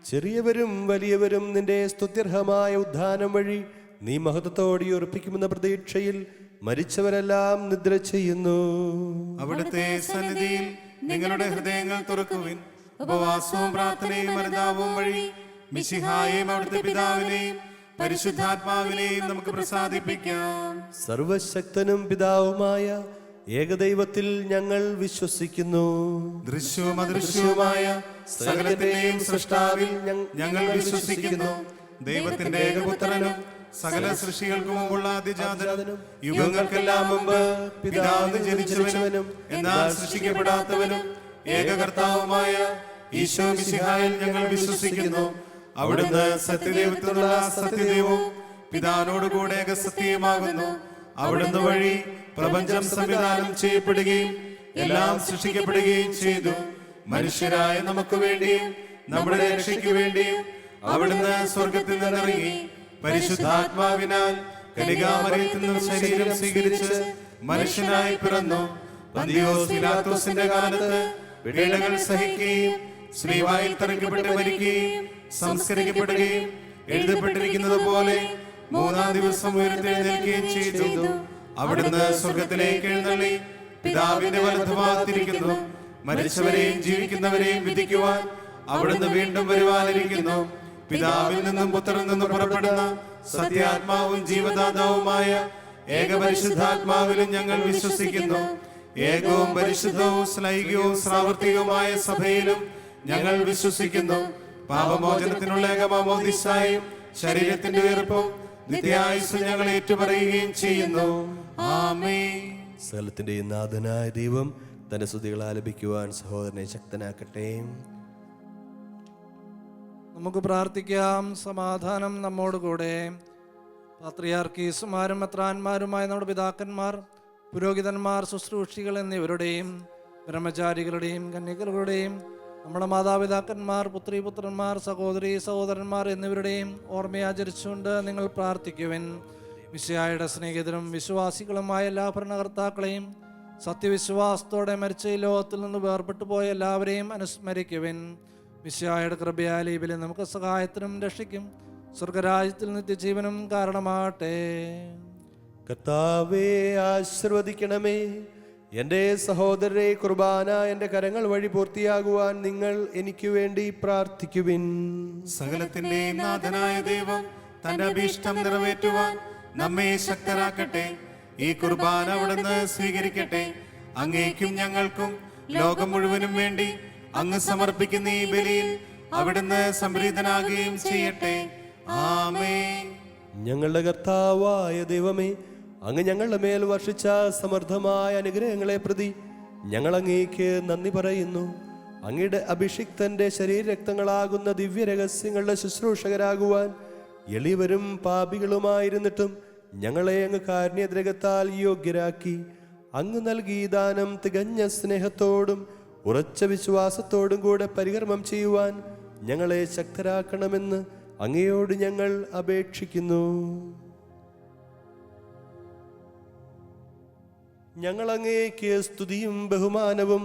ചെറിയവരും വലിയവരും നിന്റെ സ്തുത്യർഹമായ ഉദ്ധാനം വഴി നീ മഹത്വത്തോടെ ഉറപ്പിക്കുമെന്ന പ്രതീക്ഷയിൽ മരിച്ചവരെല്ലാം നിദ്ര ചെയ്യുന്നു. അവിടുത്തെ സന്നിധിയിൽ നിങ്ങളുടെ ഹൃദയങ്ങൾ തുറക്കുവിൻ. ഉപവാസവും പ്രാർത്ഥനയും അനുതാപവും വഴി മിശിഹായെയും അവിടുത്തെ പിതാവിനെയും പരിശുദ്ധാത്മാവിനെയും നമുക്ക് പ്രസാദിപ്പിക്കാം. സർവശക്തനും പിതാവുമായ ഏകദൈവത്തിൽ ഞങ്ങൾ വിശ്വസിക്കുന്നു. ദൃശ്യവും അദൃശ്യവുമായ സകലത്തിന്റെയും സൃഷ്ടാവിൽ ഞങ്ങൾ വിശ്വസിക്കുന്നു. ദൈവത്തിന്റെ ഏകപുത്രനും സകല സൃഷ്ടികൾക്കും മുമ്പുള്ള ആദിജാതനും യുഗങ്ങൾക്കെല്ലാം മുമ്പ് പിതാവിന് ജനിച്ചവനും എന്നാൽ സൃഷ്ടിക്കപ്പെടാത്തവനും ഏകകർത്താവുമായ ഈശോ മിശിഹായിൽ ഞങ്ങൾ വിശ്വസിക്കുന്നു. അവിടുന്ന് സത്യദൈവത്തിനുള്ള സത്യദൈവവും പിതാവിനോടുകൂടെ ഏകസത്യമാകുന്നു. അവിടുന്ന് വഴി പ്രപഞ്ചം സംവിധാനം ചെയ്യപ്പെടുകയും എല്ലാം സൃഷ്ടിക്കപ്പെടുകയും ചെയ്തു. മനുഷ്യരായ നമുക്ക് വേണ്ടിയും നമ്മുടെ രക്ഷയ്ക്ക് വേണ്ടിയും അവിടുന്ന് സ്വർഗത്തിൽ നിന്നിറങ്ങി പരിശുദ്ധാത്മാവിനാൽ കന്യകാമറിയത്തിൽ നിന്ന് ശരീരം സ്വീകരിച്ച് മനുഷ്യനായി പിറന്നു. പന്തിയോസ് പിലാത്തോസിന്റെ കാലത്ത് പീഡകൾ സഹിക്കുകയും ശ്ലീവായിൽ തറയ്ക്കപ്പെട്ട് മരിക്കുകയും സംസ്കരിക്കപ്പെടുകയും എഴുതപ്പെട്ടിരിക്കുന്നത് പോലെ മൂന്നാം ദിവസം ഉയർത്തെഴുന്നേൽക്കുകയും ചെയ്തു. അവിടുന്ന് സ്വർഗത്തിലേക്ക് എഴുന്നള്ളി പിതാവിന്റെ വലതുഭാഗത്തിരിക്കുന്നു. മരിച്ചവരെയും ജീവിക്കുന്നവരെയും വിധിക്കുവാൻ അവിടുന്ന് വീണ്ടും വരുവാനിരിക്കുന്നു. പിതാവിൽ നിന്നും പുത്രനിൽ നിന്നും പുറപ്പെടുന്ന സത്യാത്മാവും ജീവദാതാവുമായ ഏകപരിശുദ്ധാത്മാവിലും ഞങ്ങൾ വിശ്വസിക്കുന്നു. ഏകവും പരിശുദ്ധവും ശ്ലൈകവും സാർവത്രികവുമായ സഭയിലും ഞങ്ങൾ വിശ്വസിക്കുന്നു. പാപമോചനത്തിനുള്ള ഏകമാമോദിസായും ശരീരത്തിന്റെ ഉയർപ്പും നിത്യായുസ്സും ഞങ്ങൾ ഏറ്റുപറയുകയും ചെയ്യുന്നു. ആമേൻ. സകലത്തിന്റെ നാഥനായ ദൈവം തന്റെ സ്തുതികൾ ആലപിക്കുവാൻ സഹോദരനെ ശക്തനാക്കട്ടെ. നമുക്ക് പ്രാർത്ഥിക്കാം. സമാധാനം നമ്മോടുകൂടെ. പാത്രിയാർക്കീസുമാരും മെത്രാന്മാരുമായ നമ്മുടെ പിതാക്കന്മാർ, പുരോഹിതന്മാർ, ശുശ്രൂഷികൾ എന്നിവരുടെയും ബ്രഹ്മചാരികളുടെയും കന്യകകളുടെയും നമ്മുടെ മാതാപിതാക്കന്മാർ, പുത്രിപുത്രന്മാർ, സഹോദരി സഹോദരന്മാർ എന്നിവരുടെയും ഓർമ്മയാചരിച്ചുകൊണ്ട് നിങ്ങൾ പ്രാർത്ഥിക്കുവിൻ. മിശിഹായുടെ സ്നേഹിതരും വിശ്വാസികളുമായ എല്ലാ ഭരണകർത്താക്കളെയും സത്യവിശ്വാസത്തോടെ മരിച്ച ഈ ലോകത്തിൽ നിന്ന് വേർപെട്ടു പോയ എല്ലാവരെയും അനുസ്മരിക്കുവിൻ. മിശിഹായുടെ കൃപയാൽ ഈ ബലി നമുക്ക് സഹായത്തിനും രക്ഷയ്ക്കും സ്വർഗരാജ്യത്തിൽ നിത്യജീവനും കാരണമാകട്ടെ. കർത്താവേ, ആശീർവദിക്കണമേ. എൻ്റെ സഹോദരരെ, കുർബാന എൻ്റെ കരങ്ങൾ വഴി പൂർത്തിയാകുവാൻ നിങ്ങൾ എനിക്ക് വേണ്ടി പ്രാർത്ഥിക്കുവിൻ. സകലത്തിന്റെ നാഥനായ ദൈവം തന്റെ അഭീഷ്ടം നിറവേറ്റുവാൻ നമ്മെ ശക്തരാക്കട്ടെ. ഈ കുർബാന അവിടുന്ന് സ്വീകരിക്കട്ടെ. അങ്ങേക്കും ഞങ്ങൾക്കും ലോകം മുഴുവനും വേണ്ടി അങ്ങ് സമർപ്പിക്കുന്ന ഈ ബലിയിൽ അവിടുന്ന് സംപ്രീതനാകുകയും ചെയ്യട്ടെ. ആമേൻ. ഞങ്ങളുടെ കർത്താവായ ദൈവമേ, അങ്ങ് ഞങ്ങളുടെ മേൽ വർഷിച്ച സമൃദ്ധമായ അനുഗ്രഹങ്ങളെ പ്രതി ഞങ്ങൾ അങ്ങേക്ക് നന്ദി പറയുന്നു. അങ്ങയുടെ അഭിഷിക്തന്റെ ശരീരരക്തങ്ങളാകുന്ന ദിവ്യരഹസ്യങ്ങളുടെ ശുശ്രൂഷകരാകുവാൻ എളിയവരും പാപികളുമായിരുന്നിട്ടും ഞങ്ങളെ അങ്ങ് കാരുണ്യദ്രകത്താൽ യോഗ്യരാക്കി. അങ്ങ് നൽകിയ ദാനം തികഞ്ഞ സ്നേഹത്തോടും ഉറച്ച വിശ്വാസത്തോടും കൂടെ പരികർമ്മം ചെയ്യുവാൻ ഞങ്ങളെ ശക്തരാക്കണമെന്ന് അങ്ങയോട് ഞങ്ങൾ അപേക്ഷിക്കുന്നു. ഞങ്ങൾ അങ്ങേക്ക് സ്തുതിയും ബഹുമാനവും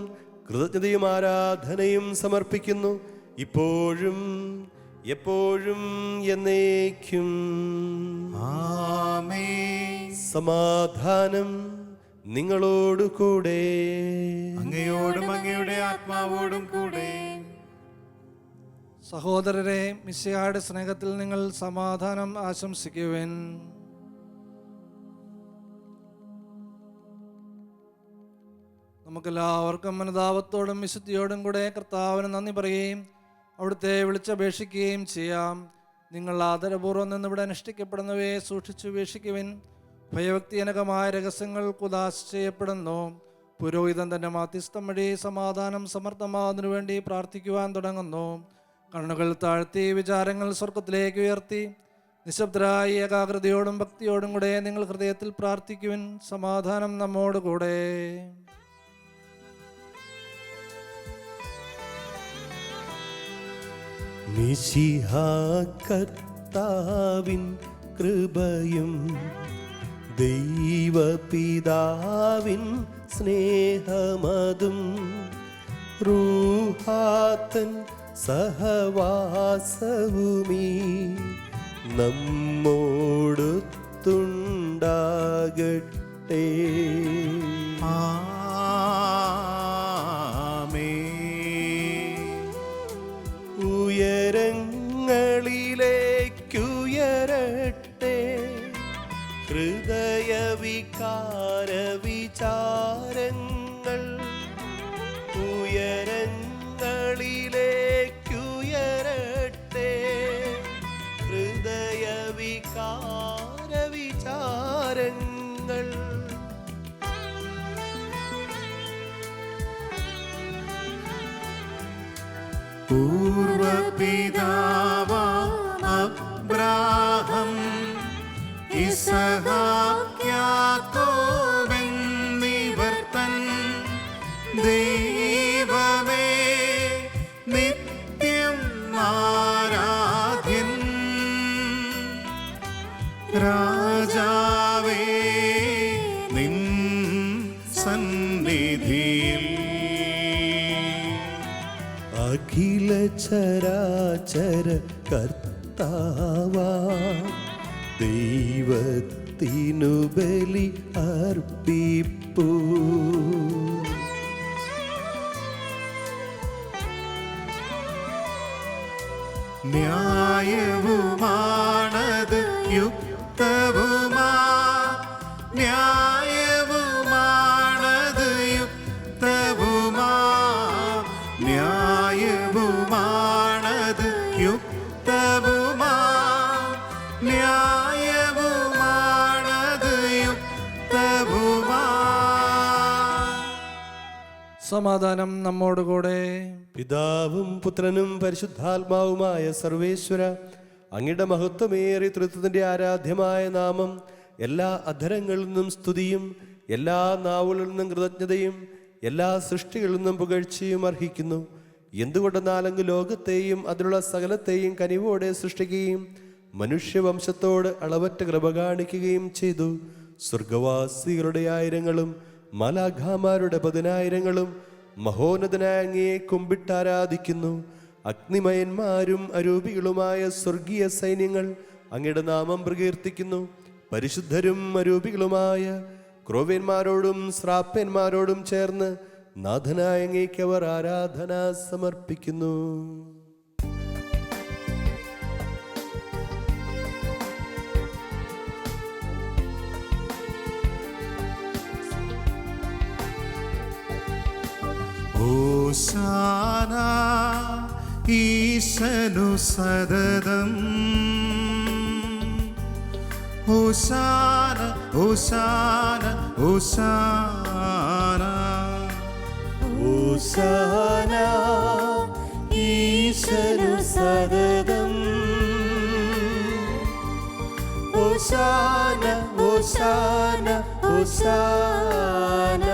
കൃതജ്ഞതയും ആരാധനയും സമർപ്പിക്കുന്നു, ഇപ്പോഴും എപ്പോഴും എന്നേക്കും. ആമേൻ. സമാധാനം നിങ്ങളോടു കൂടെ. അങ്ങയോടും അങ്ങയുടെ ആത്മാവോടും കൂടെ. സഹോദരരെ, മിശിഹായുടെ സ്നേഹത്തിൽ നിങ്ങൾ സമാധാനം ആശംസിക്കുവിൻ. നമുക്കെല്ലാവർക്കും അനുതാപത്തോടും വിശുദ്ധിയോടും കൂടെ കർത്താവിന് നന്ദി പറയുകയും അവിടുത്തെ വിളിച്ചപേക്ഷിക്കുകയും ചെയ്യാം. നിങ്ങൾ ആദരപൂർവ്വം നിന്നിവിടെ അനുഷ്ഠിക്കപ്പെടുന്നവയെ സൂക്ഷിച്ചു വീക്ഷിക്കുവിൻ. ഭയഭക്തിജനകമായ രഹസ്യങ്ങൾ കുദാശ ചെയ്യപ്പെടുന്നു. പുരോഹിതൻ തന്റെ മാധ്യസ്ഥം വഴി സമാധാനം സമർത്ഥമാകുന്നതിനു വേണ്ടി പ്രാർത്ഥിക്കുവാൻ തുടങ്ങുന്നു. കണ്ണുകൾ താഴ്ത്തി വിചാരങ്ങൾ സ്വർഗത്തിലേക്ക് ഉയർത്തി നിശബ്ദരായി ഏകാഗ്രതയോടും ഭക്തിയോടും കൂടെ നിങ്ങൾ ഹൃദയത്തിൽ പ്രാർത്ഥിക്കുവിൻ. സമാധാനം നമ്മോടുകൂടെ. മിശിഹാ കർത്താവിൻ കൃപയും ദൈവപിതാവിൻ സ്നേഹമതും റൂഹാത്തൻ സഹവാസവുമീ നമ്മോടൊത്തുണ്ടാകട്ടെ. ഉയരങ്ങളിലേക്കുയരട്ടെ ഹൃദയവികാര വിചാരങ്ങൾ. ഉയരങ്ങളിലേക്കുയരട്ടെ ഹൃദയവികാര വിചാരങ്ങൾ. പൂർവപിതാവാം അബ്രാഹം ഇസഹാക്ക് യാക്കോബ് എന്നിവർ തൻ ദൈവമേ നിത്യം ആരാധ്യൻ. രാജാവേ നിൻ സന്നിധിയിൽ അഖില ചരാചര കർത്താവാ ദൈവത്തിനു ബലി അർപ്പിപ്പൂ. ന്യായവുമാണത് യുക്തവുമാ. ന്യായവുമാണത് യുക്തവുമാ. ന്യായവുമാണത് യുക്തവുമാ. ന്യായവുമാണത് യുക്തവുമാ. സമാധാനം നമ്മോടുകൂടെ. പിതാവും പുത്രനും പരിശുദ്ധാത്മാവുമായ സർവേശ്വര, അങ്ങയുടെ മഹത്വമേറിയ തൃത്വത്തിൻ്റെ ആരാധ്യമായ നാമം എല്ലാ അധരങ്ങളിൽ നിന്നും സ്തുതിയും എല്ലാ നാവുകളിൽ നിന്നും കൃതജ്ഞതയും എല്ലാ സൃഷ്ടികളിൽ നിന്നും പുകഴ്ചയും അർഹിക്കുന്നു. എന്തുകൊണ്ടെന്നാൽ അങ്ങ് ലോകത്തെയും അതിലുള്ള സകലത്തെയും കനിവോടെ സൃഷ്ടിക്കുകയും മനുഷ്യവംശത്തോട് അളവറ്റ കൃപ കാണിക്കുകയും ചെയ്തു. സ്വർഗവാസികളുടെ ആയിരങ്ങളും മാലാഖമാരുടെ 10,000ങ്ങളും മഹോന്നതനായ അങ്ങയെ കുമ്പിട്ടാരാധിക്കുന്നു. അഗ്നിമയന്മാരും അരൂപികളുമായ സ്വർഗീയ സൈന്യങ്ങൾ അങ്ങയുടെ നാമം പ്രകീർത്തിക്കുന്നു. പരിശുദ്ധരും അരൂപികളുമായ ക്രോവ്യന്മാരോടും ശ്രാപ്യന്മാരോടും ചേർന്ന് നാഥനായ അങ്ങേക്ക് അവർ ആരാധന സമർപ്പിക്കുന്നു. ഹോശാന ഈശനു സദതം ഹോശാന ഹോശാന ഹോശാന ഹോശാന ഈശനു സദതം ഹോശാന ഹോശാന ഹോശാന.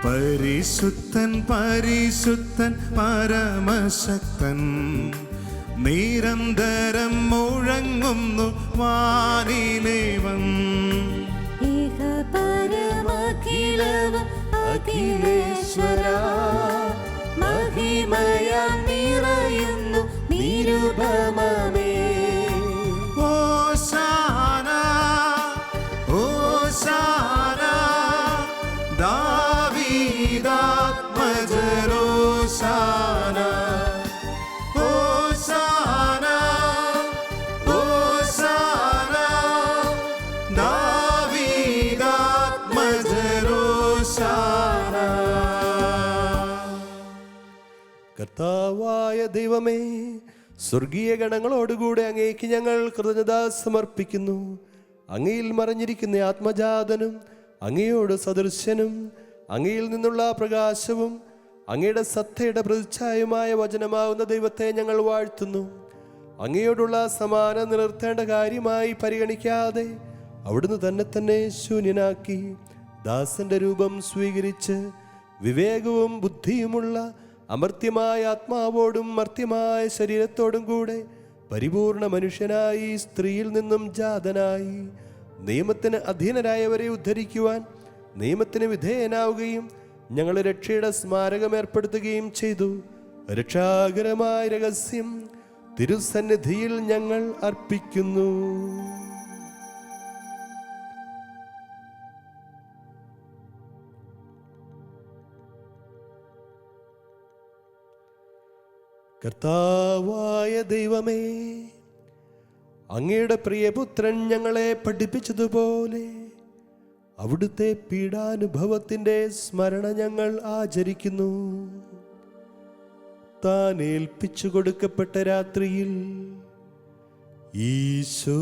പരിശുദ്ധൻ പരിശുദ്ധൻ പരമശക്തൻ നിരന്തരം മുഴങ്ങുന്നു വാനിലേവൻ. അഖിലേശ്വര മഹിമയാം നിറയുന്നു നിരുപമമേ. ഹോശാന ഹോശാന ദാവീദാത്മജരോശാന ഹോശാന ഹോശാന ദാവീദാത്മജരോശാന. കർത്താവായ ദൈവമേ, സ്വർഗീയ ഗണങ്ങളോടുകൂടെ അങ്ങേക്ക് ഞങ്ങൾ കൃതജ്ഞത സമർപ്പിക്കുന്നു. അങ്ങയിൽ മറഞ്ഞിരിക്കുന്ന ആത്മജാതനും അങ്ങയോട് സദൃശ്യനും അങ്ങയിൽ നിന്നുള്ള പ്രകാശവും അങ്ങയുടെ സത്തയുടെ പ്രതിച്ഛായമായ വചനമാവുന്ന ദൈവത്തെ ഞങ്ങൾ വാഴ്ത്തുന്നു. അങ്ങയോടുള്ള സമാനം നിലനിർത്തേണ്ട കാര്യമായി പരിഗണിക്കാതെ അവിടുന്ന് തന്നെ ശൂന്യനാക്കി ദാസന്റെ രൂപം സ്വീകരിച്ച് വിവേകവും ബുദ്ധിയുമുള്ള അമർത്യമായ ആത്മാവോടും മർത്യമായ ശരീരത്തോടും കൂടെ പരിപൂർണ മനുഷ്യനായി സ്ത്രീയിൽ നിന്നും ജാതനായി നിയമത്തിന് അധീനരായവരെ ഉദ്ധരിക്കുവാൻ നിയമത്തിന് വിധേയനാവുകയും ഞങ്ങളെ രക്ഷയുടെ സ്മാരകം ഏർപ്പെടുത്തുകയും ചെയ്തു. രക്ഷാകരമായ രഹസ്യം തിരുസന്നിധിയിൽ ഞങ്ങൾ അർപ്പിക്കുന്നു. കർത്താവായ ദൈവമേ, അങ്ങയുടെ പ്രിയപുത്രൻ ഞങ്ങളെ പഠിപ്പിച്ചതുപോലെ അവിടുത്തെ പീഡാനുഭവത്തിൻ്റെ സ്മരണ ഞങ്ങൾ ആചരിക്കുന്നു. താൻ ഏൽപ്പിച്ചു കൊടുക്കപ്പെട്ട രാത്രിയിൽ ഈശോ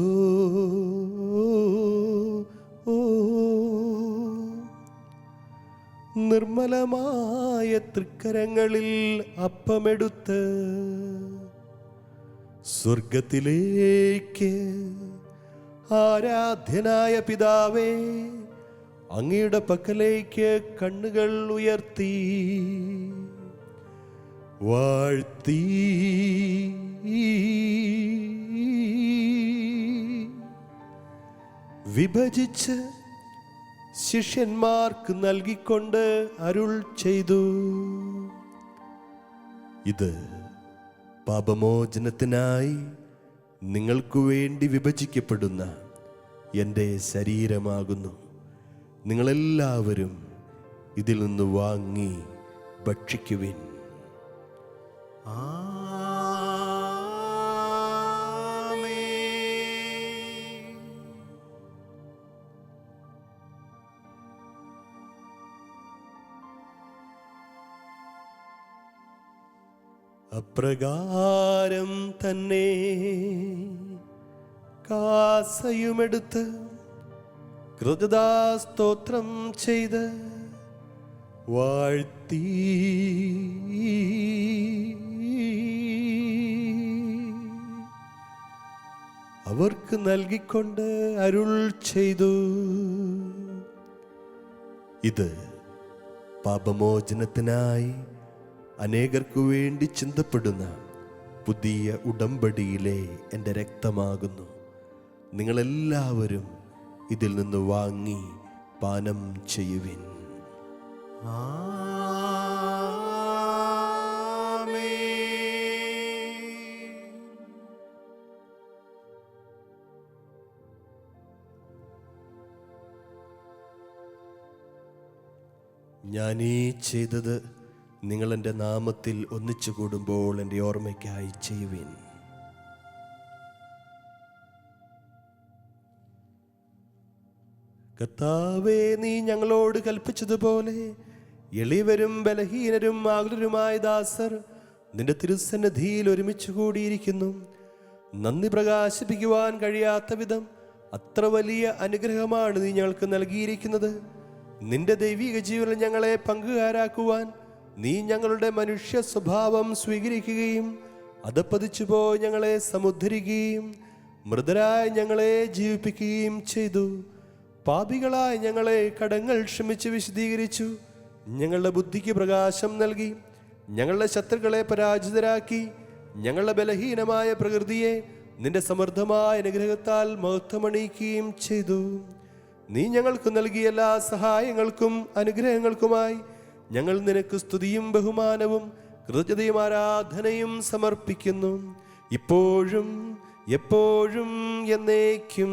നിർമ്മലമായ തൃക്കരങ്ങളിൽ അപ്പമെടുത്ത് സ്വർഗത്തിലേക്ക് ആരാധ്യനായ പിതാവേ അങ്ങയുടെ പക്കലേക്ക് കണ്ണുകൾ ഉയർത്തി വാഴ്ത്തി വിഭജിച്ച് ശിഷ്യന്മാർക്ക് നൽകിക്കൊണ്ട് അരുൾ ചെയ്തു, ഇത് പാപമോചനത്തിനായി നിങ്ങൾക്കു വേണ്ടി വിഭജിക്കപ്പെടുന്ന എൻ്റെ ശരീരമാകുന്നു. നിങ്ങളെല്ലാവരും ഇതിൽ നിന്ന് വാങ്ങി ഭക്ഷിക്കുവിൻ. അപ്രകാരം തന്നെ കാസയുമെടുത്ത് കൃതജ്ഞതാസ്തോത്രം ചെയ്ത് വാഴ്ത്തി അവർക്ക് നൽകിക്കൊണ്ട് അരുൾ ചെയ്തു, ഇത് പാപമോചനത്തിനായി അനേകർക്കു വേണ്ടി ചിന്തപ്പെടുന്ന പുതിയ ഉടമ്പടിയിലെ എൻ്റെ രക്തമാകുന്നു. നിങ്ങളെല്ലാവരും ഇതിൽ നിന്ന് വാങ്ങി പാനം ചെയ്യുവിൻ. ഞാനീ ചെയ്തത് നിങ്ങൾ എൻ്റെ നാമത്തിൽ ഒന്നിച്ചു കൂടുമ്പോൾ എൻ്റെ ഓർമ്മയ്ക്കായി ചെയ്യുവിൻ. കർത്താവേ, നീ ഞങ്ങളോട് കൽപ്പിച്ചതുപോലെ എളിയവരും ബലഹീനരും ആകുലരുമായ ദാസർ നിന്റെ തിരുസന്നിധിയിൽ ഒരുമിച്ച് കൂടിയിരിക്കുന്നു. നന്ദി പ്രകാശിപ്പിക്കുവാൻ കഴിയാത്ത വിധം അത്ര വലിയ അനുഗ്രഹമാണ് നീ ഞങ്ങൾക്ക് നൽകിയിരിക്കുന്നത്. നിന്റെ ദൈവിക ജീവനിൽ ഞങ്ങളെ പങ്കുകാരാക്കുവാൻ നീ ഞങ്ങളുടെ മനുഷ്യ സ്വഭാവം സ്വീകരിക്കുകയും അധപ്പതിച്ചുപോയി ഞങ്ങളെ സമുദ്ധരിക്കുകയും മൃതരായി ഞങ്ങളെ ജീവിപ്പിക്കുകയും ചെയ്തു. പാപികളായി ഞങ്ങളെ കടങ്ങൾ ക്ഷമിച്ച് വിശദീകരിച്ചു. ഞങ്ങളുടെ ബുദ്ധിക്ക് പ്രകാശം നൽകി. ഞങ്ങളുടെ ശത്രുക്കളെ പരാജിതരാക്കി. ഞങ്ങളുടെ ബലഹീനമായ പ്രകൃതിയെ നിന്റെ സമൃദ്ധമായ അനുഗ്രഹത്താൽ മഹത്വമണിയിക്കുകയും ചെയ്തു. നീ ഞങ്ങൾക്ക് നൽകിയ എല്ലാ സഹായങ്ങൾക്കും അനുഗ്രഹങ്ങൾക്കുമായി ഞങ്ങൾ നിനക്ക് സ്തുതിയും ബഹുമാനവും കൃതജ്ഞതയും ആരാധനയും സമർപ്പിക്കുന്നു, ഇപ്പോഴും എപ്പോഴും എന്നേക്കും.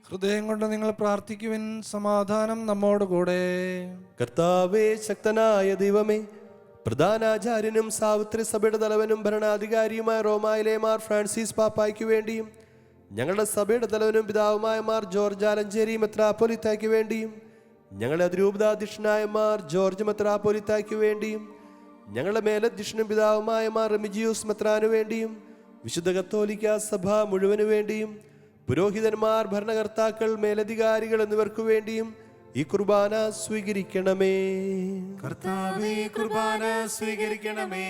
ഹൃദയം കൊണ്ട് നിങ്ങൾ പ്രാർത്ഥിക്കുവിൻ. സമാധാനം നമ്മോട് കൂടെ. കർത്താവേ, ശക്തനായ ദൈവമേ, പ്രധാനാചാര്യനും സാവിത്രി സഭയുടെ തലവനും ഭരണാധികാരിയുമായ റോമായിലെ മാർ ഫ്രാൻസിസ് പാപ്പായ്ക്ക് വേണ്ടിയും ഞങ്ങളുടെ സഭയുടെ തലവനും പിതാവുമായ മാർ ജോർജ് ആലഞ്ചേരി മെത്രാപ്പൊലീത്തായ്ക്ക് വേണ്ടിയും ഞങ്ങളുടെ അതിരൂപതാധ്യക്ഷനായ മാർ ജോർജ് മെത്രാപ്പൊലീത്തായ്ക്ക് വേണ്ടിയും ഞങ്ങളുടെ മേലധ്യക്ഷനും പിതാവുമായ മാർ റെമിജിയൂസ് മെത്രാനു വേണ്ടിയും വിശുദ്ധ കത്തോലിക്ക സഭ മുഴുവനു വേണ്ടിയും പുരോഹിതന്മാർ, ഭരണകർത്താക്കൾ, മേലധികാരികൾ എന്നിവർക്കു വേണ്ടിയും ഈ കുർബാന സ്വീകരിക്കണമേ. കർത്താവേ, കുർബാന സ്വീകരിക്കണമേ.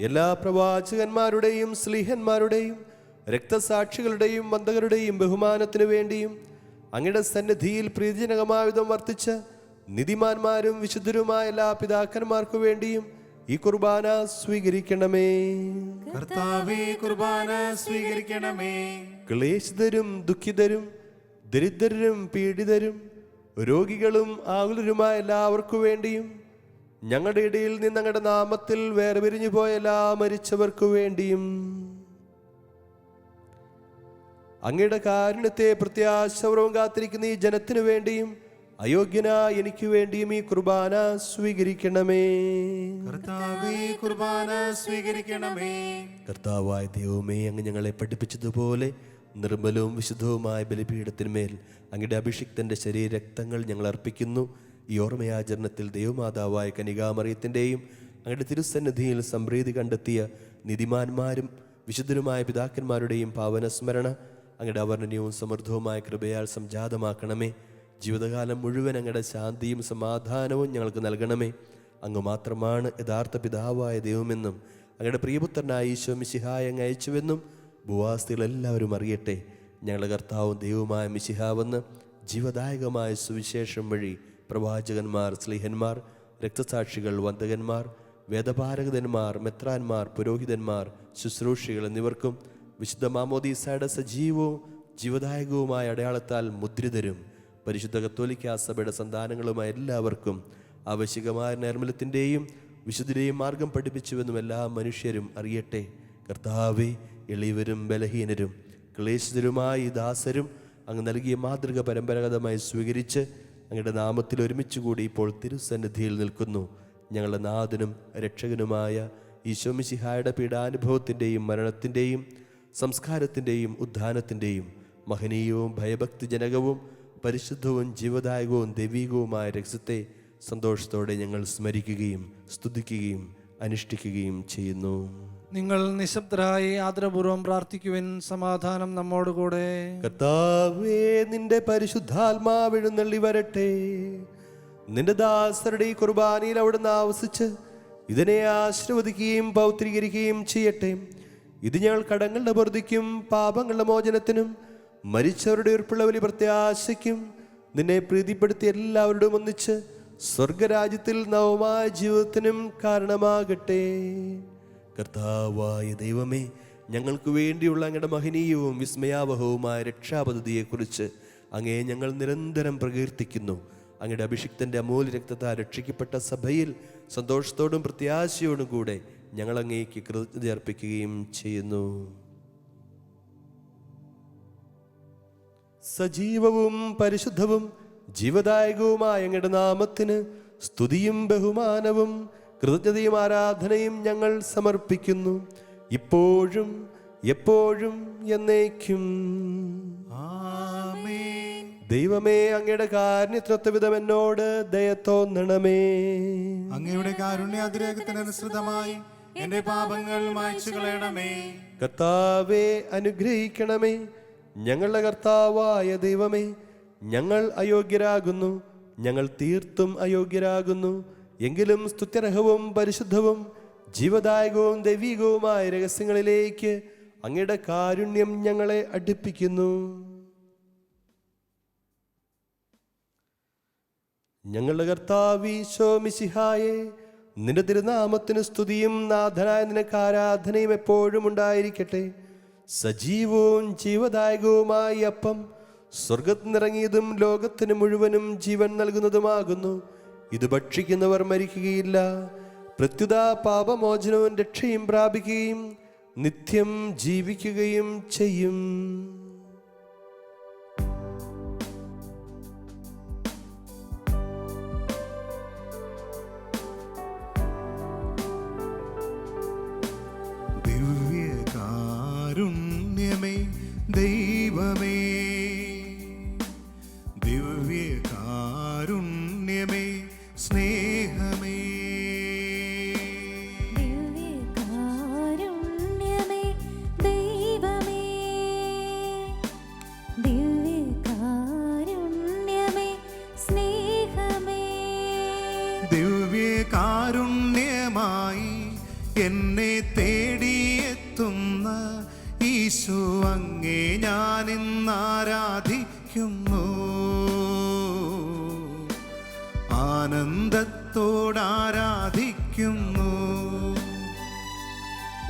എല്ലാ പ്രവാചകന്മാരുടെയും സ്ലീഹന്മാരുടെയും രക്തസാക്ഷികളുടെയും വന്ദകരുടെയും ബഹുമാനത്തിനു വേണ്ടിയും അങ്ങയുടെ സന്നിധിയിൽ പ്രീതിജനകമായ വിധം വർത്തിച്ച നീതിമാന്മാരും വിശുദ്ധരുമായ എല്ലാ പിതാക്കന്മാർക്കു വേണ്ടിയും ഈ കുർബാന സ്വീകരിക്കണമേ. കർത്താവേ, കുർബാന സ്വീകരിക്കണമേ. ക്ലേശിതരും ദുഃഖിതരും ദരിദ്രരും പീഡിതരും രോഗികളും ആകുലരുമായ എല്ലാവർക്കു വേണ്ടിയും ഞങ്ങളുടെ ഇടയിൽ നിന്ന് ഞങ്ങളുടെ നാമത്തിൽ വേർപിരിഞ്ഞു പോയ എല്ലാ മരിച്ചവർക്കു വേണ്ടിയും അങ്ങയുടെ കാരുണ്യത്തെ പ്രത്യാശപൂർവ്വം കാത്തിരിക്കുന്ന ഈ ജനത്തിനു വേണ്ടിയും അയോഗ്യനായ എനിക്ക് വേണ്ടിയും ഈ കുർബാന സ്വീകരിക്കണമേ. കർത്താവേ, കുർബാന സ്വീകരിക്കണമേ. കർത്താവായ ദൈവമേ, അങ്ങ് ഞങ്ങളെ പഠിപ്പിച്ചതുപോലെ നിർമ്മലവും വിശുദ്ധവുമായ ബലിപീഠത്തിന്മേൽ അങ്ങയുടെ അഭിഷിക്തന്റെ ശരീരരക്തങ്ങൾ ഞങ്ങൾ അർപ്പിക്കുന്നു. ഈ ഓർമ്മയാചരണത്തിൽ ദൈവമാതാവായ കനികാമറിയത്തിൻ്റെയും അങ്ങയുടെ തിരുസന്നിധിയിൽ സംപ്രീതി കണ്ടെത്തിയ നീതിമാന്മാരും വിശുദ്ധരുമായ പിതാക്കന്മാരുടെയും പാവനസ്മരണ അങ്ങയുടെ അവർണ്ണനീയവും സമൃദ്ധവുമായ കൃപയാൽ സംജാതമാക്കണമേ. ജീവിതകാലം മുഴുവൻ അങ്ങയുടെ ശാന്തിയും സമാധാനവും ഞങ്ങൾക്ക് നൽകണമേ. അങ്ങ് മാത്രമാണ് യഥാർത്ഥ പിതാവായ ദൈവമെന്നും അങ്ങയുടെ പ്രിയപുത്രനായ ഈശോ മിശിഹായെ അങ്ങ് അയച്ചുവെന്നും ഭൂവാസികളെല്ലാവരും അറിയട്ടെ. ഞങ്ങളുടെ കർത്താവും ദൈവമായ മിശിഹാവെന്ന് ജീവദായകമായ സുവിശേഷം വഴി പ്രവാചകന്മാർ, സ്ലീഹന്മാർ, രക്തസാക്ഷികൾ, വന്ദകന്മാർ, വേദപാരകന്മാർ, മെത്രാന്മാർ, പുരോഹിതന്മാർ, ശുശ്രൂഷികൾ എന്നിവർക്കും വിശുദ്ധ മാമോദീസയുടെ സജീവവും ജീവദായകവുമായ അടയാളത്താൽ മുദ്രിതരും പരിശുദ്ധ കത്തോലിക്കാ സഭയുടെ സന്താനങ്ങളുമായ എല്ലാവർക്കും ആവശ്യകമായ നിർമ്മലത്തിൻ്റെയും വിശുദ്ധിയുടെയും മാർഗം പഠിപ്പിച്ചുവെന്നും എല്ലാ മനുഷ്യരും അറിയട്ടെ. കർത്താവേ, എളിയവരും ബലഹീനരും ക്ലേശിതരുമായ ഈ ദാസരും അങ്ങ് നൽകിയ മാതൃക പരമ്പരാഗതമായി സ്വീകരിച്ച് അങ്ങയുടെ നാമത്തിൽ ഒരുമിച്ച് കൂടി ഇപ്പോൾ തിരുസന്നിധിയിൽ നിൽക്കുന്നു. ഞങ്ങളുടെ നാഥനും രക്ഷകനുമായ ഈശോ മിശിഹായുടെ പീഡാനുഭവത്തിൻ്റെയും മരണത്തിൻ്റെയും സംസ്കാരത്തിൻ്റെയും ഉദ്ധാനത്തിൻ്റെയും മഹനീയവും ഭയഭക്തിജനകവും പരിശുദ്ധവും ജീവദായകവും ദൈവികവുമായ രഹസ്യത്തെ സന്തോഷത്തോടെ ഞങ്ങൾ സ്മരിക്കുകയും സ്തുതിക്കുകയും അനുഷ്ഠിക്കുകയും ചെയ്യുന്നു. നിങ്ങൾ നിശബ്ദരായി ആദരപൂർവ്വം പ്രാർത്ഥിക്കുവിൻ. സമാധാനം നമ്മോടുകൂടെ. കർത്താവേ, നിന്റെ പരിശുദ്ധാത്മാവ് എഴുന്നള്ളി വരട്ടെ. നിന്റെ ദാസരുടെ ഈ കുർബാനയിൽ അവിടുന്ന് ആവസിച്ച് ഇതിനെ ആശീർവദിക്കുകയും പൗത്രീകരിക്കുകയും ചെയ്യട്ടെ. ഇത് ഞങ്ങൾ കടങ്ങളുടെ പൊറുതിക്കും പാപങ്ങളുടെ മോചനത്തിനും മരിച്ചവരുടെ ഉയർപ്പുള്ള വലിയ പ്രത്യാശയ്ക്കും നിന്നെ പ്രീതിപ്പെടുത്തി എല്ലാവരോടും ഒന്നിച്ച് സ്വർഗരാജ്യത്തിൽ നവമായ ജീവിതത്തിനും കാരണമാകട്ടെ. കർത്താവായ ദൈവമേ, ഞങ്ങൾക്ക് വേണ്ടിയുള്ള അങ്ങയുടെ മഹനീയവും വിസ്മയാവഹവുമായ രക്ഷാപദ്ധതിയെക്കുറിച്ച് അങ്ങേ ഞങ്ങൾ നിരന്തരം പ്രകീർത്തിക്കുന്നു. അങ്ങയുടെ അഭിഷിക്തൻ്റെ അമൂല്യ രക്തത്താൽ രക്ഷിക്കപ്പെട്ട സഭയിൽ സന്തോഷത്തോടും പ്രത്യാശയോടും കൂടെ ഞങ്ങൾ അങ്ങേക്ക് കൃതജ്ഞത അർപ്പിക്കുകയും ചെയ്യുന്നു. സജീവവും പരിശുദ്ധവും ജീവദായകവുമായ അങ്ങയുടെ നാമത്തിന് സ്തുതിയും ബഹുമാനവും കൃതജ്ഞതയും ആരാധനയും ഞങ്ങൾ സമർപ്പിക്കുന്നു, ഇപ്പോഴും എപ്പോഴും എന്നേക്കും. ആമേൻ. ദൈവമേ, അങ്ങയുടെ കാരുണ്യത്തിനൊത്ത വിധം എന്നോട് ദയ തോന്നണമേ. അങ്ങയുടെ കാരുണ്യാതിരേകത്തിനനുസൃതമായി എന്റെ പാപങ്ങൾ മായ്ച്ചു കളയണമേ. കർത്താവേ, അനുഗ്രഹിക്കണമേ. ഞങ്ങളുടെ കർത്താവായ ദൈവമേ, ഞങ്ങൾ അയോഗ്യരാകുന്നു, ഞങ്ങൾ തീർത്തും അയോഗ്യരാകുന്നു. എങ്കിലും സ്തുത്യർഹവും പരിശുദ്ധവും ജീവദായകവും ദൈവികവുമായ രഹസ്യങ്ങളിലേക്ക് അങ്ങയുടെ കാരുണ്യം ഞങ്ങളെ അടുപ്പിക്കുന്നു. ഞങ്ങളുടെ കർത്താവീശോ മിശിഹായേ, നിന്റെ തിരുനാമത്തിന് സ്തുതിയും നാഥനായ നിനക്ക് ആരാധനയും എപ്പോഴും ഉണ്ടായിരിക്കട്ടെ. സജീവവും ജീവദായകവുമായ അപ്പം സ്വർഗത്തിൽ നിറങ്ങിയതും ലോകത്തിന് മുഴുവനും ജീവൻ നൽകുന്നതുമാകുന്നു. ഇത് ഭക്ഷിക്കുന്നവർ മരിക്കുകയില്ല, പ്രത്യുത പാപമോചനവും രക്ഷയും പ്രാപിക്കുകയും നിത്യം ജീവിക്കുകയും ചെയ്യും. ദിവ്യകാരുണ്യമേ ദൈവമേ, ദിവ്യകാരുണ്യമേ സ്നേഹമേ, ദിവ്യകാരുണ്യമേ ദൈവമേ, ദിവ്യകാരുണ്യമേ സ്നേഹമേ, ദിവ്യകാരുണ്യമായി എന്നെ തേടിയെത്തുന്ന ഈശോ അങ്ങേ ഞാൻ ഇന്ന് ആരാധിക്കുന്നു. ആനന്ദത്തോടാരാധിക്കുന്നു.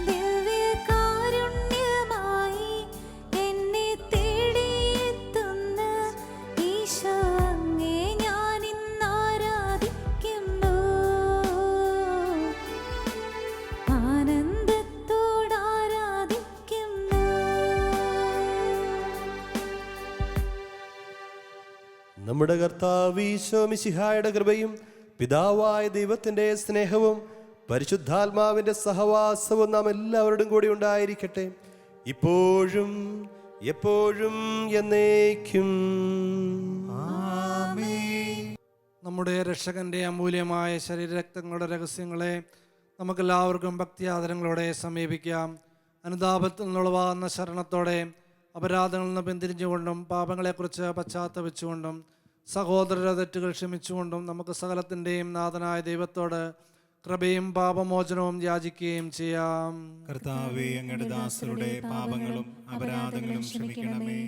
ദിവ്യകാരുണ്യമായി എന്നെ തേടിയെത്തുന്ന ഈശോ അങ്ങേ ഞാൻ ഇന്ന് ആരാധിക്കുന്നു. ആനന്ദത്തോടാരാധിക്കുന്നു. നമ്മുടെ കർത്താവീശോ മിശിഹായുടെ കൃപയും പിതാവായ ദൈവത്തിൻ്റെ സ്നേഹവും പരിശുദ്ധാത്മാവിൻ്റെ സഹവാസവും നാം എല്ലാവരോടും കൂടി ഉണ്ടായിരിക്കട്ടെ, ഇപ്പോഴും എപ്പോഴും എന്നേക്കും. ആമേൻ. നമ്മുടെ രക്ഷകന്റെ അമൂല്യമായ ശരീരരക്തങ്ങളുടെ രഹസ്യങ്ങളെ നമുക്കെല്ലാവർക്കും ഭക്തിയാദരങ്ങളോടെ സമീപിക്കാം. അനുതാപത്തിൽ നിന്നുളവാകുന്ന ശരണത്തോടെ അപരാധങ്ങളിൽ നിന്ന് പിന്തിരിഞ്ഞുകൊണ്ടും പാപങ്ങളെക്കുറിച്ച് പശ്ചാത്തപിച്ചുകൊണ്ടും സഹോദരരുടെ തെറ്റുകൾ ക്ഷമിച്ചുകൊണ്ടും നമുക്ക് സകലത്തിൻ്റെയും നാഥനായ ദൈവത്തോട് കൃപയും പാപമോചനവും യാചിക്കുകയും ചെയ്യാം. കർത്താവേ, അങ്ങയുടെ ദാസരുടെ പാപങ്ങളും അപരാധങ്ങളും ക്ഷമിക്കണമേ.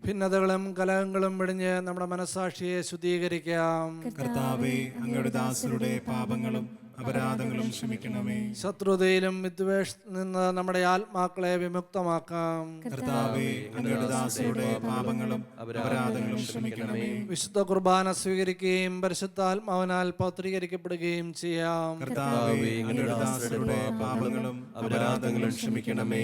ഭിന്നതകളും കലഹങ്ങളും വെടിഞ്ഞ് നമ്മുടെ മനസ്സാക്ഷിയെ ശുദ്ധീകരിക്കാം. കർത്താവേ, അങ്ങയുടെ ദാസരുടെ പാപങ്ങളും അപരാധങ്ങളും ക്ഷമിക്കണമേ. ശത്രുതയിലും വിദ്വേഷത്തിൽ നിന്ന് നമ്മുടെ ആത്മാക്കളെ വിമുക്തമാക്കാം. കർത്താവേ, അങ്ങയുടെ ദാസരുടെ പാപങ്ങളും അപരാധങ്ങളും ക്ഷമിക്കണമേ. വിശുദ്ധ കുർബാന സ്വീകരിക്കുകയും പരിശുദ്ധാത്മാവിനാൽ പൗത്രീകരിക്കപ്പെടുകയും ചെയ്യാം. കർത്താവേ, അങ്ങയുടെ ദാസരുടെ പാപങ്ങളും അപരാധങ്ങളും ക്ഷമിക്കണമേ.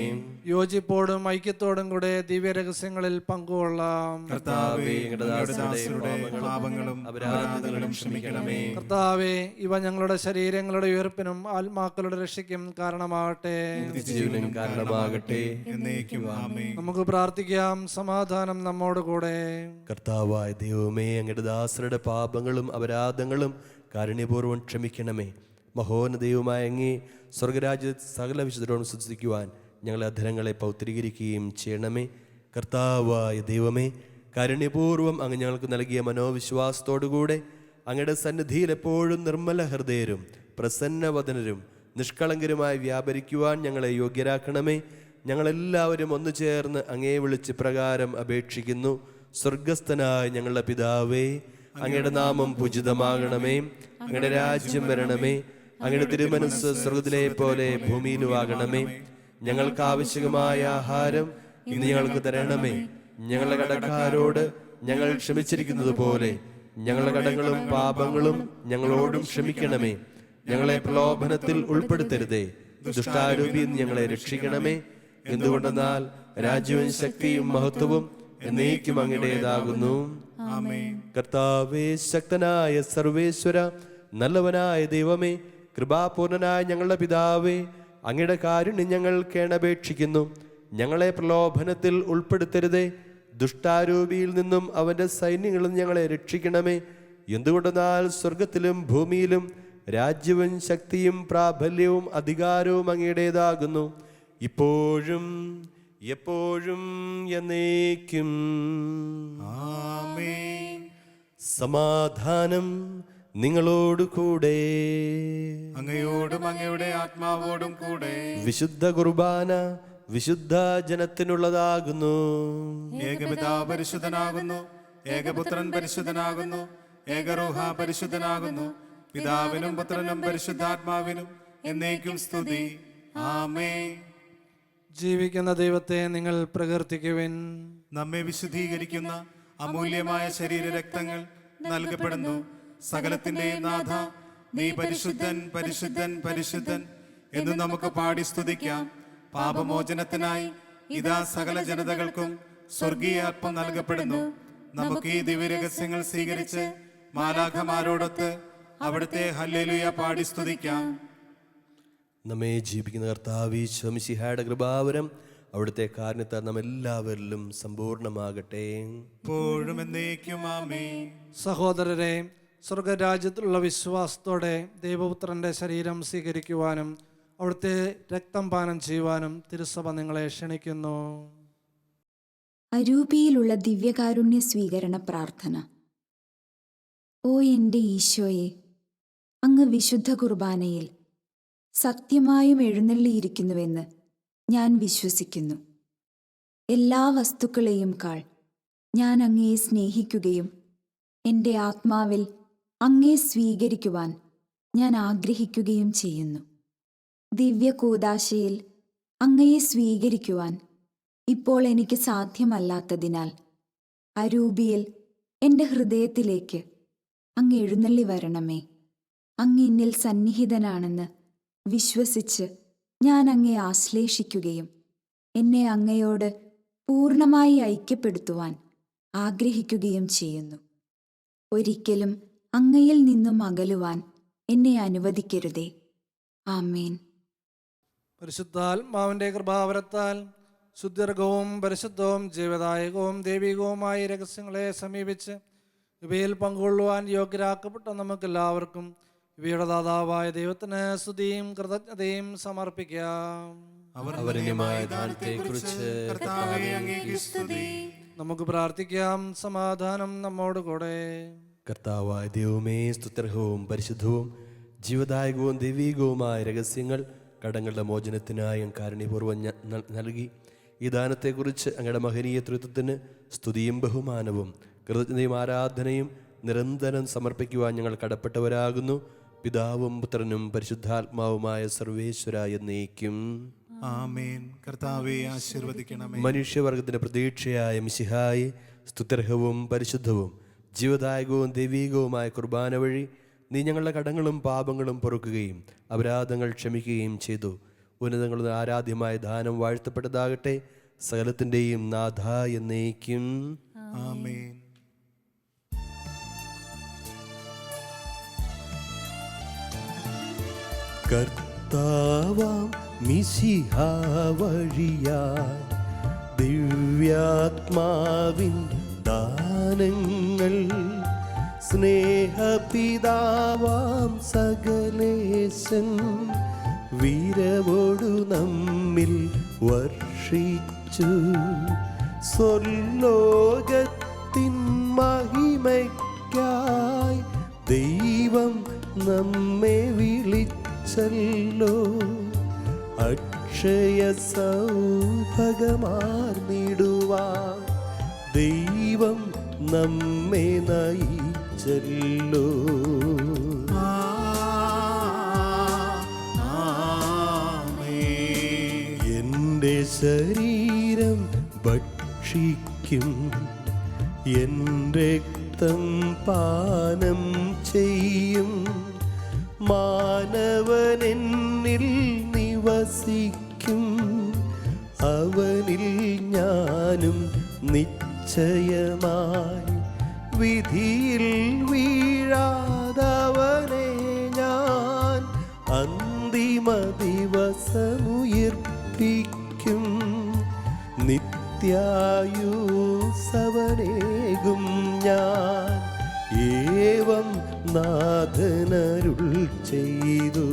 യോജിപ്പോടും ഐക്യത്തോടും കൂടെ ദിവ്യരഹസ്യങ്ങളിൽ പങ്കുകൊള്ളാം. കർത്താവേ, അങ്ങയുടെ ദാസരുടെ പാപങ്ങളും അപരാധങ്ങളും ക്ഷമിക്കണമേ. കർത്താവേ, ഇവ ഞങ്ങളുടെ ശരീരങ്ങളുടെ ഉയർപ്പിനും ആത്മാക്കളുടെ രക്ഷയ്ക്കും കാരണമാകട്ടെ. ജീവനും കാരണമാകട്ടെ. എന്നേക്കും ആമേൻ. നമുക്ക് പ്രാർത്ഥിക്കാം. സമാധാനം നമ്മോടുകൂടെ. കർത്താവായ ദൈവമേ, അങ്ങയുടെ ദാസരുടെ പാപങ്ങളും അപരാധങ്ങളും കാരുണ്യപൂർവ്വം ക്ഷമിക്കണമേ. മഹോന്നതയുമായ അങ്ങേ സ്വർഗരാജ്യ സകല വിശുദ്ധരോടും സ്തുതിക്കുവാൻ ഞങ്ങളെ അധരങ്ങളെ പൗത്രീകരിക്കുകയും ചെയ്യണമേ. കർത്താവായ ദൈവമേ, കാരുണ്യപൂർവ്വം അങ്ങ് ഞങ്ങൾക്ക് നൽകിയ മനോവിശ്വാസത്തോടുകൂടെ അങ്ങയുടെ സന്നിധിയിൽ എപ്പോഴും നിർമ്മല ഹൃദയരും പ്രസന്നവദനരും നിഷ്കളങ്കരുമായി വ്യാപരിക്കുവാൻ ഞങ്ങളെ യോഗ്യരാക്കണമേ. ഞങ്ങളെല്ലാവരും ഒന്നു ചേർന്ന് അങ്ങേ വിളിച്ച് പ്രകാരം അപേക്ഷിക്കുന്നു. സ്വർഗസ്ഥനായ ഞങ്ങളുടെ പിതാവേ, അങ്ങയുടെ നാമം പൂജിതമാകണമേ. അങ്ങയുടെ രാജ്യം വരണമേ. അങ്ങയുടെ തിരുമനസ്സ് സ്വർഗത്തിലെ പോലെ ഭൂമിയിലുമാകണമേ. ഞങ്ങൾക്ക് ആവശ്യമായ ആഹാരം ഇന്ന് ഞങ്ങൾക്ക് തരണമേ. ഞങ്ങളുടെ കടക്കാരോട് ഞങ്ങൾ ക്ഷമിച്ചിരിക്കുന്നത് പോലെ ഞങ്ങളുടെ കടങ്ങളും പാപങ്ങളും ഞങ്ങളോടും ക്ഷമിക്കണമേ. ഞങ്ങളെ പ്രലോഭനത്തിൽ ഉൾപ്പെടുത്തരുതേ, ദുഷ്ടാരൂപിയിൽ ഞങ്ങളെ രക്ഷിക്കണമേ. എന്തുകൊണ്ടെന്നാൽ രാജ്യവും ശക്തിയും മഹത്വവും എന്നേക്കും അങ്ങയുടേതാകുന്നു. കർത്താവേ, ശക്തനായ സർവേശ്വര, നല്ലവനായ ദൈവമേ, കൃപാപൂർണനായ ഞങ്ങളുടെ പിതാവേ, അങ്ങയുടെ കാരുണ്യം ഞങ്ങൾ കേണപേക്ഷിക്കുന്നു. ഞങ്ങളെ പ്രലോഭനത്തിൽ ഉൾപ്പെടുത്തരുതേ, ദുഷ്ടാരൂപിയിൽ നിന്നും അവൻ്റെ സൈന്യങ്ങളിൽ ഞങ്ങളെ രക്ഷിക്കണമേ. എന്തുകൊണ്ടെന്നാൽ സ്വർഗത്തിലും ഭൂമിയിലും രാജ്യവും ശക്തിയും പ്രാബല്യവും അധികാരവും അങ്ങയുടേതാകുന്നു, ഇപ്പോഴും എപ്പോഴും എന്നേക്കും. ആമേൻ. സമാധാനം നിങ്ങളോട് കൂടെ. അങ്ങയോടും അങ്ങയുടെ ആത്മാവോടും കൂടെ. വിശുദ്ധ കുർബാന വിശുദ്ധ ജനത്തിനുള്ളതാകുന്നു. ഏകപിതാവ് പരിശുദ്ധനാകുന്നു, ഏകപുത്രൻ പരിശുദ്ധനാകുന്നു, ഏകരൂഹ പരിശുദ്ധനാകുന്നു. പിതാവിനും പുത്രനും പരിശുദ്ധാത്മാവിനും എന്നേക്കും സ്തുതി. ആമേൻ. ജീവിക്കുന്ന ദൈവത്തെ നിങ്ങൾ പ്രകീർത്തിക്കുവിൻ. നമ്മെ വിശുദ്ധീകരിക്കുന്ന അമൂല്യമായ ശരീരരക്തങ്ങൾ നൽകപ്പെടുന്നു. സകലത്തിന്റെയും നാഥ, നീ പരിശുദ്ധൻ പരിശുദ്ധൻ പരിശുദ്ധൻ എന്ന് നമുക്ക് പാടി സ്തുതിക്കാം. പാപമോചനത്തിനായി ഇതാ സകല ജനതകൾക്കും സ്വർഗീയ അപ്പം നൽകപ്പെടുന്നു. നമുക്ക് ഈ ദിവ്യരഹസ്യങ്ങൾ സ്വീകരിച്ച് മാലാഖമാരോടൊത്ത് അവിടുത്തെ ഹല്ലേലൂയ പാടി സ്തുതിക്കാം. നമ്മെ ജീവിക്കുന്ന കർത്താവേ, ശംസിഹായുടെ കൃപാവരം അവിടുത്തെ കാരണത്താൽ നാം എല്ലാവരിലും സമ്പൂർണ്ണമാകട്ടെ. എപ്പോഴും എന്നേക്കും ആമേൻ. സഹോദരരെ, സ്വർഗരാജ്യത്തിലുള്ള വിശ്വാസത്തോടെ ദൈവപുത്രന്റെ ശരീരം സ്വീകരിക്കുവാനും അവിടുത്തെ രക്തം പാനം ചെയ്യുവാനും തിരുസഭ നിങ്ങളെ ക്ഷണിക്കുന്നു. അരൂപിയിലുള്ള ദിവ്യകാരുണ്യ സ്വീകരണ പ്രാർത്ഥന. ഓ എൻ്റെ ഈശോയെ, അങ്ങ് വിശുദ്ധ കുർബാനയിൽ സത്യമായും എഴുന്നള്ളിയിരിക്കുന്നുവെന്ന് ഞാൻ വിശ്വസിക്കുന്നു. എല്ലാ വസ്തുക്കളെയും കാൾ ഞാൻ അങ്ങയെ സ്നേഹിക്കുകയും എൻ്റെ ആത്മാവിൽ അങ്ങയെ സ്വീകരിക്കുവാൻ ഞാൻ ആഗ്രഹിക്കുകയും ചെയ്യുന്നു. ദിവ്യകൂദാശയിൽ അങ്ങയെ സ്വീകരിക്കുവാൻ ഇപ്പോൾ എനിക്ക് സാധ്യമല്ലാത്തതിനാൽ അരൂപിയിൽ എൻ്റെ ഹൃദയത്തിലേക്ക് അങ്ങ് എഴുന്നള്ളി വരണമേ. അങ്ങ് എന്നിൽ സന്നിഹിതനാണെന്ന് വിശ്വസിച്ച് ഞാൻ അങ്ങയെ ആശ്ലേഷിക്കുകയും എന്നെ അങ്ങയോട് പൂർണ്ണമായി ഐക്യപ്പെടുത്തുവാൻ ആഗ്രഹിക്കുകയും ചെയ്യുന്നു. ഒരിക്കലും അങ്ങയിൽ നിന്നും അകലുവാൻ എന്നെ അനുവദിക്കരുതേ. ആമേൻ. പരിശുദ്ധാത്മാവിന്റെ കൃപാവരത്താൽ ശുദ്ധർഗവും പരിശുദ്ധവും ജീവദായകവും ദൈവികവുമായ രഹസ്യങ്ങളെ സമീപിച്ച് ഇവയിൽ പങ്കുകൊള്ളുവാൻ യോഗ്യരാക്കപ്പെട്ട നമുക്കെല്ലാവർക്കും ഇവയുടെ ദാതാവായ ദൈവത്തിന് സ്തുതിയും കൃതജ്ഞതയും സമർപ്പിക്കാം. നമുക്ക് പ്രാർത്ഥിക്കാം. സമാധാനം നമ്മോട് കൂടെ. കർത്താവായ ദൈവമേ, സ്തുത്യർഹവും പരിശുദ്ധവും ജീവദായകവും ദൈവികവുമായ രഹസ്യങ്ങൾ കടങ്ങളുടെ മോചനത്തിനായി കാരുണ്യപൂർവ്വം നൽകി. ഈ ദാനത്തെക്കുറിച്ച് അങ്ങയുടെ മഹനീയ തൃത്വത്തിന് സ്തുതിയും ബഹുമാനവും കൃതജ്ഞതയും ആരാധനയും നിരന്തരം സമർപ്പിക്കുവാൻ ഞങ്ങൾ കടപ്പെട്ടവരാകുന്നു. പിതാവും പുത്രനും പരിശുദ്ധാത്മാവുമായ സർവേശ്വര എന്നേക്കും. ആമേൻ. കർത്താവേ, ആശീർവദിക്കണമേ. മനുഷ്യവർഗത്തിന്റെ പ്രതീക്ഷയായ മിശിഹായെ, സ്തുത്യർഹവും പരിശുദ്ധവും ജീവദായകവും ദൈവീകവുമായ കുർബാന വഴി നീ ഞങ്ങളുടെ കടങ്ങളും പാപങ്ങളും പൊറുക്കുകയും അപരാധങ്ങൾ ക്ഷമിക്കുകയും ചെയ്തു. ഉന്നതങ്ങളുടെ ആരാധ്യമായ ദാനം വാഴ്ത്തപ്പെട്ടതാകട്ടെ. സകലത്തിൻ്റെയും നാഥ എന്നേക്കും. ആമേൻ. കർത്താവാം മിശിഹാ വഴിയായി ദിവ്യാത്മാവിൻ ദാനങ്ങൾ സ്നേഹപിതാവാം സകലേശൻ വീരവോടു നമ്മിൽ വർഷിച്ചു. സ്വർലോകത്തിൻ മഹിമയ്ക്കായി ദൈവം നമ്മെ വിളിച്ചല്ലോ. അക്ഷയ സൗഭഗമാർന്നിടുവാൻ ദൈവം നമ്മെ നയിച്ചല്ലോ. എൻ്റെ ശരീരം ഭക്ഷിക്കും, എൻ്റെ രക്തം പാനം ചെയ്യും. മാനവനെന്നിൽ നിവസിക്കും, അവനിൽ ഞാനും നിശ്ചയമായി. വിധിയിൽ വീഴാതവനെ ഞാൻ അന്തിമ ദിവസമുയിർപ്പിക്കും. നിത്യായുസവനേകും ഞാൻ, ഏവം നാഥനരുൾ ചെയ്തു.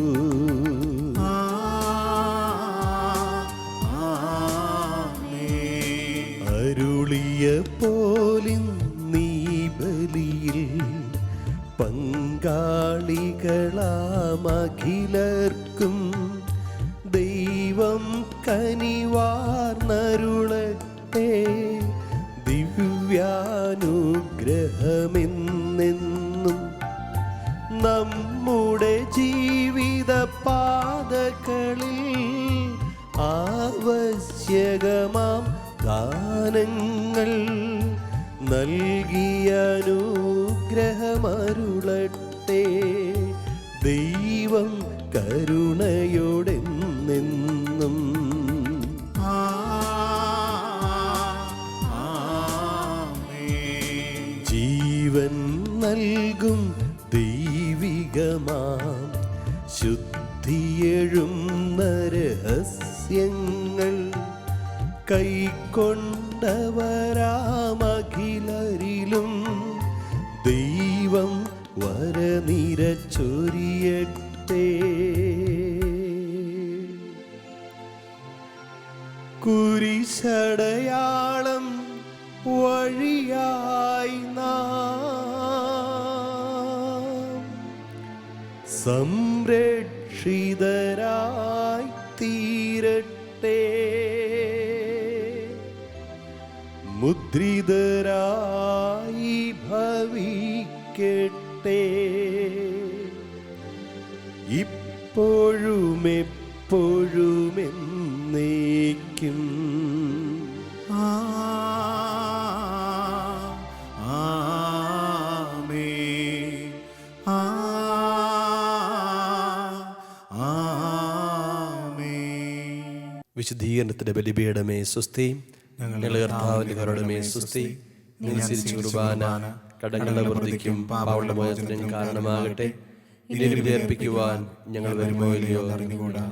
അരുളിയ പോലിൻ നീ ബലിയിൽ പങ്കാളികളാമഖിലർക്കും ദൈവം കനിവാർന്നരുളട്ടെ. ദിവ്യാനുഗ്രഹമെന്നെന്നും നമ്മുടെ ജീവിത പാതകളിൽ ആവശ്യകമാം ദാനങ്ങൾ നൽകിയ അനുഗ്രഹമരുളട്ടെ. ദൈവം കരുണയോടെന്നെന്നും. ജീവൻ നൽകും ദൈവികമാം ശുദ്ധിയെഴുന്ന രഹസ്യങ്ങൾ കൈക്കൊണ്ടവരാമഖിലരിലും ദൈവം വരനിര ചൊരിയട്ടെ. കുരിശടയാളം വഴിയായി നാം സംരക്ഷിതരായി തീരട്ടെ. മുദ്രിതരായി ഭവിക്കട്ടെ. ഇപ്പോഴും എപ്പോഴും എന്നേക്കും. വിശുദ്ധീകരണത്തിന്റെ ബലിപീഠമേ സ്വസ്തി. ഞങ്ങളുടെ കർത്താവിന്റെ കരുണമേ സ്വസ്തി. നിരസിച്ച കുർബാന കടങ്ങളുടെ വൃദ്ധിക്കും പാവങ്ങളുടെ മോചനത്തിനും കാരണമാകട്ടെ. ഇനി ബലിയർപ്പിക്കുവാൻ ഞങ്ങൾ വരുമോ ഇല്ലയോ അറിഞ്ഞുകൂടാ.